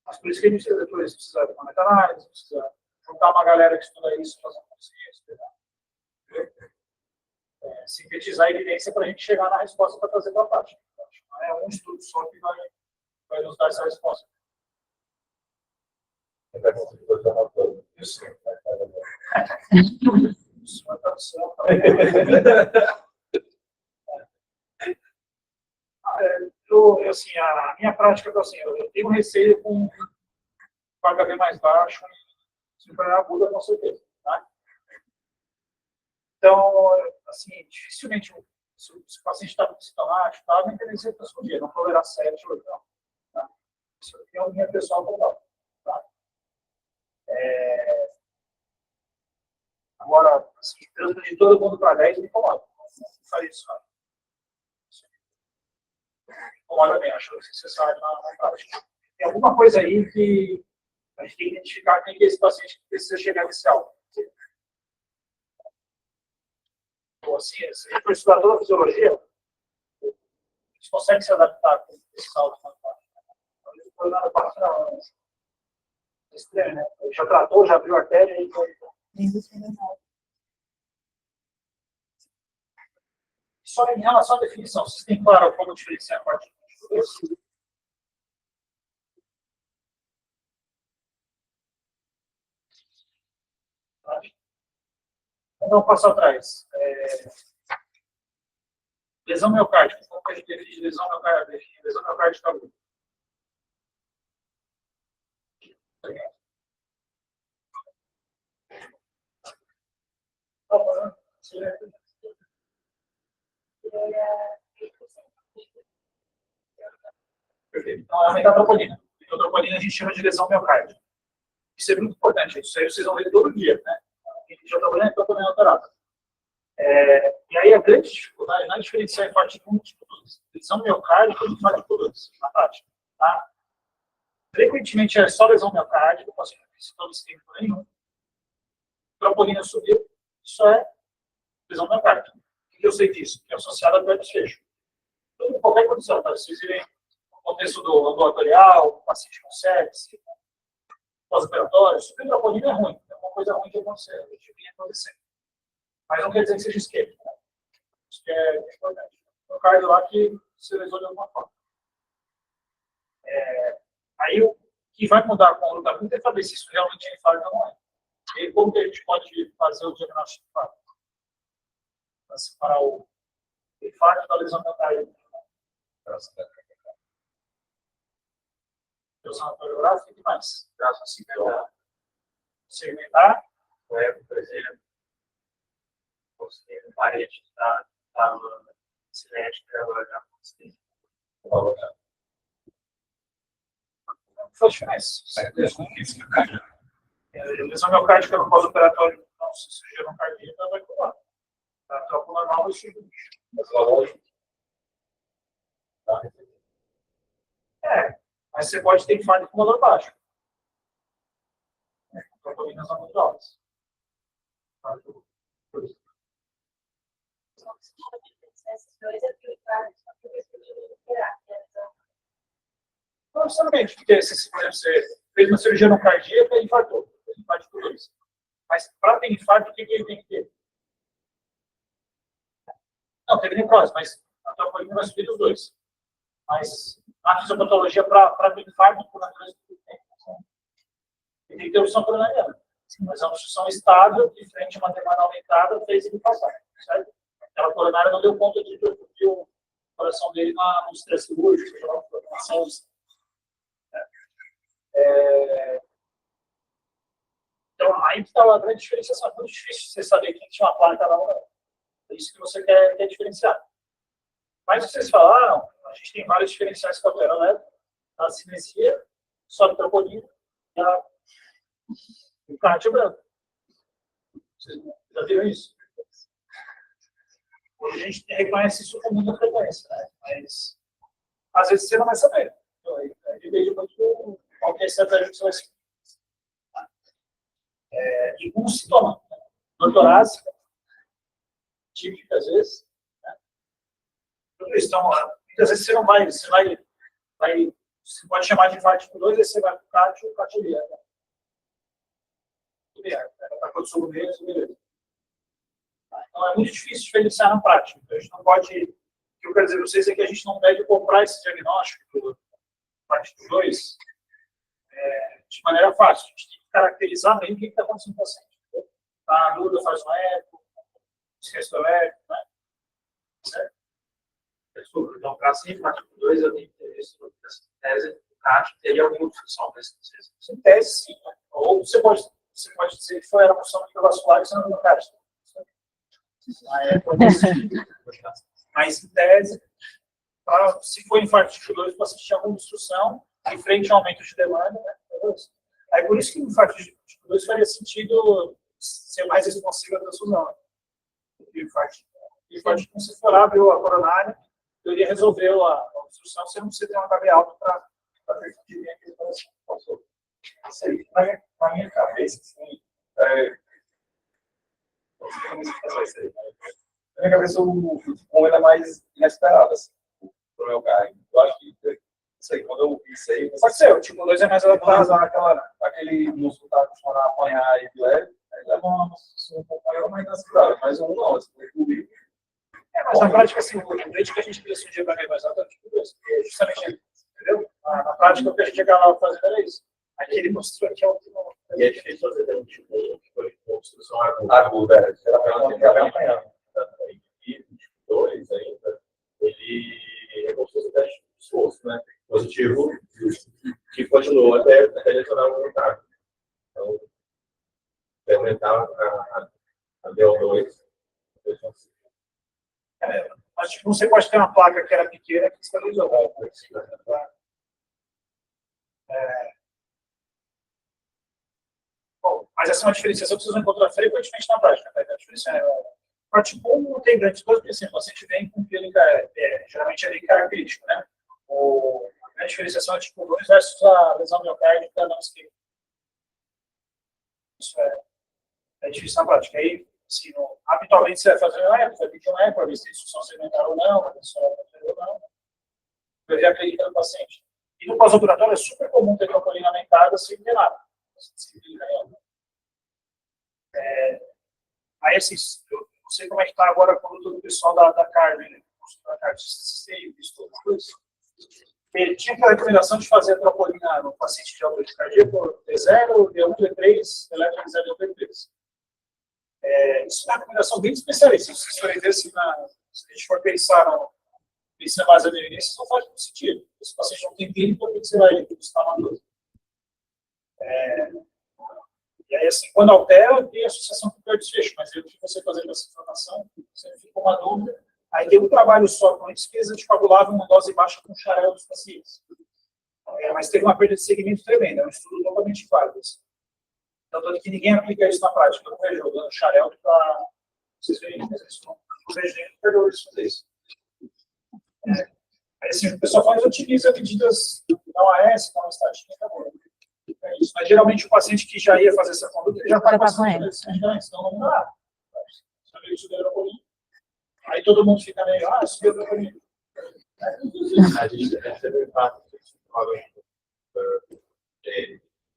C: Mas por isso que a gente depois precisa de uma meta-análise, precisa juntar uma galera que estuda isso, fazer uma consciência, sintetizar a evidência para a gente chegar na resposta para trazer para a prática. Não é um estudo só que vai nos dar essa resposta. Isso. Isso é tradução. Assim, a minha prática é assim, eu tenho receio com HB mais baixo, sincronia aguda, com certeza. Tá? Então, assim, dificilmente, se o paciente está com sintomático, tá, nem tem que transfundir, não tolerar 7 ou 8, não. Tá? Isso aqui é uma linha pessoal total. Tá? Agora, assim, transfundir todo mundo para 10, me incomoda. Não faria isso, não. Incomoda bem, acho necessário na prática. Tem alguma coisa aí que a gente tem que identificar quem é esse paciente que precisa chegar nesse alvo. Então, assim, se a gente for estudar toda a fisiologia, a gente consegue se adaptar com esse salto mais baixo. Não foi nada fácil, não. Estranho, né? Ele já tratou, já abriu a artéria e foi. Só em relação à definição, vocês têm claro como diferenciar a parte de Então, um passo atrás. Lesão miocárdica. Como que a gente define lesão miocárdica? Lesão miocárdica aguda. Então, é aumentar a troponina. Então, a troponina a gente chama de lesão miocárdica. Isso é muito importante. Isso aí vocês vão ver todo dia, né? Quem já trabalha em troponina alterada. E aí, a grande dificuldade não é diferenciar infarto de 1 tipo 2. Lesão miocárdica e infarto tipo 2, na prática. Tá? Frequentemente é só lesão miocárdica, o paciente não precisa de esquema nenhum. Troponina subiu, isso é lesão miocárdica. O que eu sei disso? Que é associado a desfecho. Então, qualquer condição, tá? Vocês virem no contexto do ambulatorial, paciente com sepse, pós-operatório, subir troponina é ruim. É uma coisa ruim que acontecer. Mas não quer dizer que seja isquêmico. Né? Isso que é importante. O cardio lá que se lesou de alguma forma. Aí o que vai mudar com o glutamina é saber se isso realmente é infarto ou não é. E como que a gente pode fazer o diagnóstico de infarto? Para separar o infarto da lesão miocárdica. Ressonância gráfica e o que mais? Segmentar.
D: Por exemplo, você parede está cinética, agora já
C: faz diferença. Lesão miocárdica no pós-operatório, não se sujeira um cardíaco, vai pular. A tropa normal vai subir. Mas você pode ter infarto com valor baixo. Troponinas são muito altas. Não necessariamente, porque se você fez uma cirurgia no cardíaco e infartou. Infarto por dois. Mas para ter infarto, o que ele tem que ter? Não, teve necrose, mas a troponina vai subir dos dois. Mas a fisiopatologia para ter infarto, por natureza, tem que ter opção coronariana. Mas a obstrução estável, de frente a uma demanda aumentada, fez ele passar. Certo? Aquela coronária não deu conta de perfudir o coração dele no estresse cirúrgico, Então, aí que está a grande diferenciação. É muito difícil você saber quem tinha uma placa lá ou não. É isso que você quer diferenciar. Mas vocês falaram, a gente tem vários diferenciais que operam, né? A cinesia, sobe troponina e o cardio branco. Vocês já viram isso? Hoje a gente reconhece isso com muita frequência, né? Mas às vezes você não vai saber. Então, aí depende muito de qual que é a estratégia que você vai seguir. E um sintoma, né? Dor torácica, típica às vezes. Né? Tudo isso. Então, muitas vezes você não vai, você pode chamar de infarto tipo 2, aí você vai para o cátio, né? Para consumo mesmo, beleza. Então, é muito difícil diferenciar na prática. Então, a gente não pode. O que eu quero dizer para vocês é que a gente não deve comprar esse diagnóstico do parte 2 de maneira fácil. A gente tem que caracterizar bem o que está acontecendo com o paciente. Está na dúvida, faz um eco, esquece do eco, né? Certo?
D: Desculpa, então, para assim, parte 2, eu tenho que ter isso nessa tese, o CAT teria alguma função nesse processo.
C: Em tese, sim. Né? Ou você pode dizer que foi a função microvascular que você não tem CAT. Mas, em tese, se for infarto tipo 2, o paciente tinha alguma obstrução em frente ao aumento de demanda, né? Aí, por isso que o infarto tipo 2 faria sentido ser mais responsivo à transfusão. Né? O infarto, como se for abrir a coronária, eu iria resolver a obstrução, você não precisa ter uma KB alta para permitir aquele paciente.
B: Isso aí, na minha cabeça, assim, na minha cabeça, o era mais inesperado, assim, pro meu carro. Eu acho que isso aí, quando eu vi isso aí...
C: Pode ser, o tipo 2 é mais adaptado.
B: Aquele músculo tá acostumado a apanhar e leve, aí leva uma obstrução um pouco maior, mais inesperada. Mas um não, assim, inclusive...
C: Mas na prática, assim, o leite que a gente precisa de HB mais alto é o tipo 2, porque justamente, entendeu? Na prática, o que a gente acaba fazendo era isso. Aqui ele mostrou aqui é o que não...
B: E é difícil fazer um tipo 1, que foi obstrução aguda, geralmente ele vai apanhar. E o tipo 2 ainda, ele é como se fosse um teste de esforço, né? Positivo, que continua até ele tornar um aumentado. Então, vai aumentar a DO2.
C: Mas tipo, você pode ter uma placa que era pequena que estabilizou. Bom, mas essa é uma diferenciação que vocês vão encontrar frequentemente na prática. Tá? A diferença a tipo 1 não tem grandes coisas, porque assim, o paciente vem com clínica, geralmente é bem característico, né? A diferenciação é tipo 2 versus a lesão miocárdica não esquerda. Isso é difícil na prática. Aí, assim, habitualmente você vai fazer um eco, vai pedir um eco para ver se tem insuficiência segmentar ou não, vai ver se ou não, vai ver a clínica do paciente. E no pós-operatório é super comum ter troponina aumentada sem ter nada. Aí, assim, eu não sei como é que está agora a conduta do pessoal da carne, né? Vocês têm visto isso? Ele tinha aquela recomendação de fazer a troponina no paciente de alta cardíaco D0, D1, D3, eletro D3. Isso é uma recomendação bem especialista. Se a gente for pensar mais a evidência, não faz muito sentido. Se o paciente não tem clínica, por que você vai buscar uma dose? E aí, assim, quando altera, tem associação com o desfecho, mas eu que você fazer essa informação, você fica uma dúvida. Aí tem um trabalho só com a despesa de coagulável uma dose baixa com xarel dos pacientes. Mas teve uma perda de segmento tremenda, é um estudo totalmente válido. Tanto que ninguém aplica isso na prática. Eu não vejo jogando xarel para vocês verem isso. Não vejo nenhum perdão de fazer isso. Aí, assim, o pessoal utiliza medidas da OAS, da estatina, acabou. É isso. Mas geralmente o paciente que já ia fazer essa conduta ele já está passando antes, então não dá. Aí todo mundo fica meio, subiu a troponina.
B: A gente recebeu impacto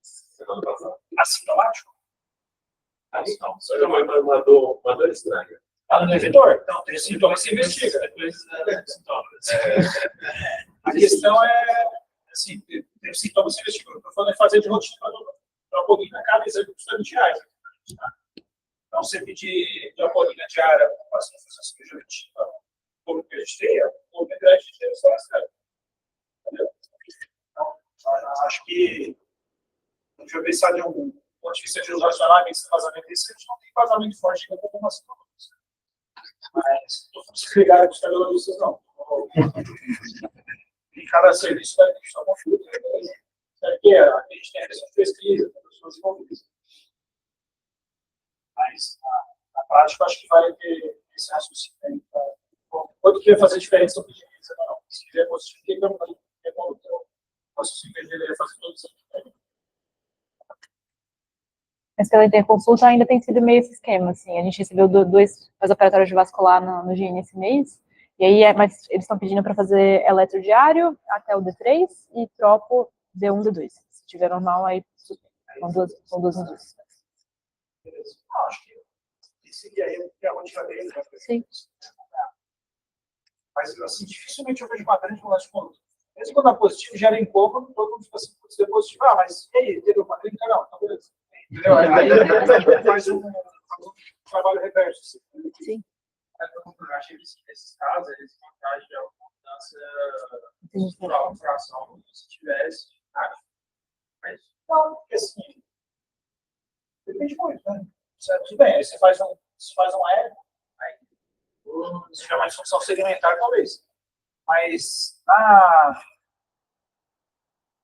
B: semana passada.
C: Assintomático?
B: Não, só é uma dor estranha.
C: Ela no inventor? Não, tem sintomas que se investiga. Depois sintomas. A questão é, assim, tem sintomas que se investigam. Eu estou falando é fazer de rotina troponina a cada exame custa R$20. Então, você pedir troponina diária para o paciente fazer uma cirurgia rotina, como que a gente tem, o volume grande de dinheiro só é. Entendeu? Então, acho que deixa eu ver se há de um ponto de vista de relacionamento, esse vazamento desse, a gente não tem vazamento forte de população. Mas não vamos pegar a cardiologistas, não. Em cada serviço vai ter que estar conflito. A gente tem a questão de pesquisa, tem pessoas envolvidas. Mas na prática, acho que vai ter esse raciocínio. Quando que vai fazer diferença no pedido? Não. Se quiser positivo, que não vai ter conduta. O raciocínio deveria fazer todos os anos.
A: Mas pela interconsulta ainda tem sido meio esse esquema, assim, a gente recebeu 2 operatórios de vascular no GIN esse mês, e aí, mas eles estão pedindo para fazer eletro diário até o D3 e tropo D1, D2. Se tiver normal, aí são duas medidas.
C: Acho que seria aí a rotina dele.
A: Sim.
C: Mas, assim, dificilmente eu vejo uma grande mudança de conduta. Mesmo quando é positivo, gera incômodo, todo mundo fica assim, se é positivo, mas e aí, teve uma clínica? Não, então beleza. Entendeu? Aí faz um trabalho reverso.
A: Sim.
D: Eu acho que nesses casos, eles vão estar de alguma mudança para fração, se tivesse. Mas
C: não, porque assim, depende muito, né? Tudo bem, aí você faz um eco, aí você chama de função segmentar, talvez. Mas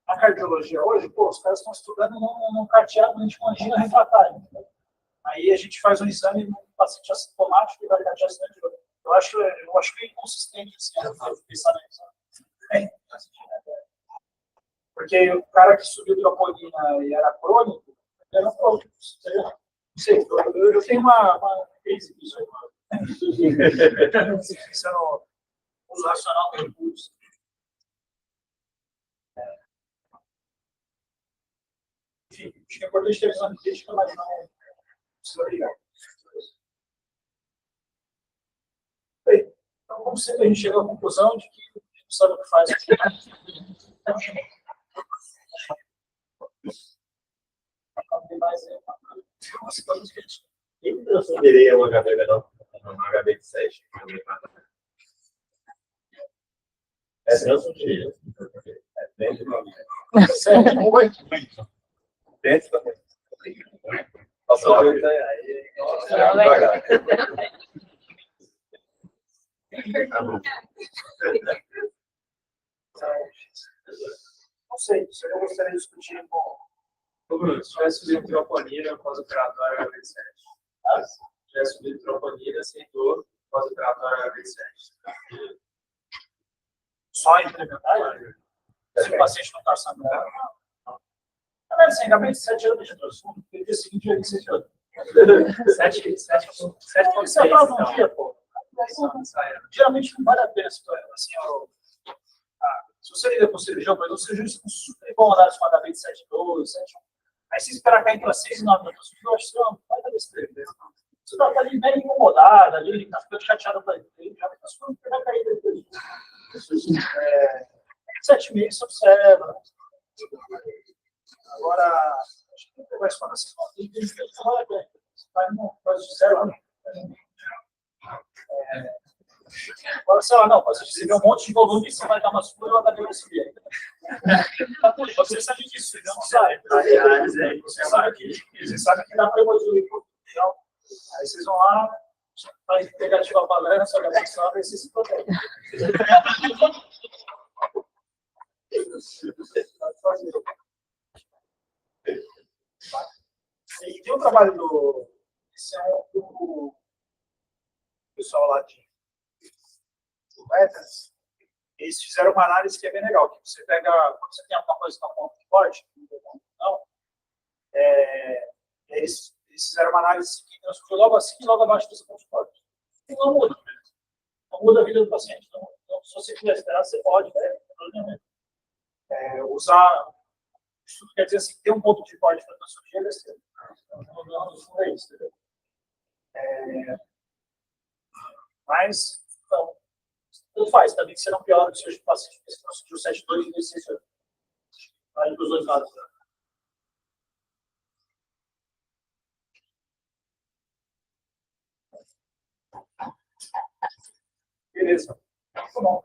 C: na cardiologia hoje, os caras estão estudando num cardeado de angina refratária. Né? Aí a gente faz um exame num paciente assintomático e vai cardear sangue. Eu acho que é inconsistente assim, pensar nisso. Porque o cara que subiu troponina e era crônico, ele era crônico. Não sei, eu tenho uma crise disso aí. Isso no uso racional do recurso. Enfim, acho que é importante ter visão crítica, mas não precisa ligar. Bem, então, como sempre, a gente chegou à conclusão de que a gente não sabe o que faz.
B: Eu transferiria um HB menor, um HB de 7. É transferir. É dentro do amigo.
C: 7, 8.
B: Dentro também. Passou a vida aí. Devagar. Tá bom.
C: sei, isso eu gostaria de discutir com...
D: Ô, Bruno, se tivesse subido troponina pós-operatório HB7. Se tivesse subido troponina sem dor pós-operatório HB7.
C: Só implementar? Se o paciente não está sangrando, não. Assim, HB de 7 anos de dor. No dia seguinte, eu disse 7 anos. 7,6 um dia, pô. Geralmente não vale a pena. Assim, se você lida com cirurgião, mas o cirurgião é super bom análise com HB de 7,2, 7,1. Aí se esperar cair para 6 e 9 minutos, eu acho que não vai dar besteira. Você está ali meio incomodado, ali, está ficando chateado para ele, já vai cair depois. 7,5 se observa. Agora, acho que não vai se falar assim, tem que falar bem. Você está em uma coisa de 0 a 1. Agora, sei lá, não, você vê um monte de volume e você vai dar uma subida e o HB vai subir. Você sabe disso, você não sabe. Você sabe que dá para evoluir. Então, aí vocês vão lá, faz negativa a balança, olha a sobe e vocês se protegem. E tem um trabalho do pessoal lá de Vetas, eles fizeram uma análise que é bem legal, que você pega, quando você tem alguma coisa que é um ponto de corte, não, eles fizeram uma análise que transcorreu logo assim e logo abaixo desse ponto de corte. E não muda. Não muda a vida do paciente. Então, se você quiser esperar, você pode, usar. Isso quer dizer assim, ter um ponto de corte para a cirurgia, não é isso, entendeu? Mas, então, tanto faz, também que você não piora o seu paciente, se não surgiu 7,2 e 16 anos. Vale para os dois lados. Né? Beleza. Tá bom.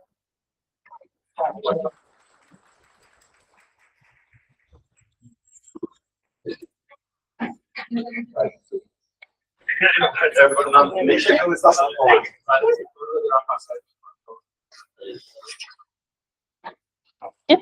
B: Nem chegando nessa sala.
A: E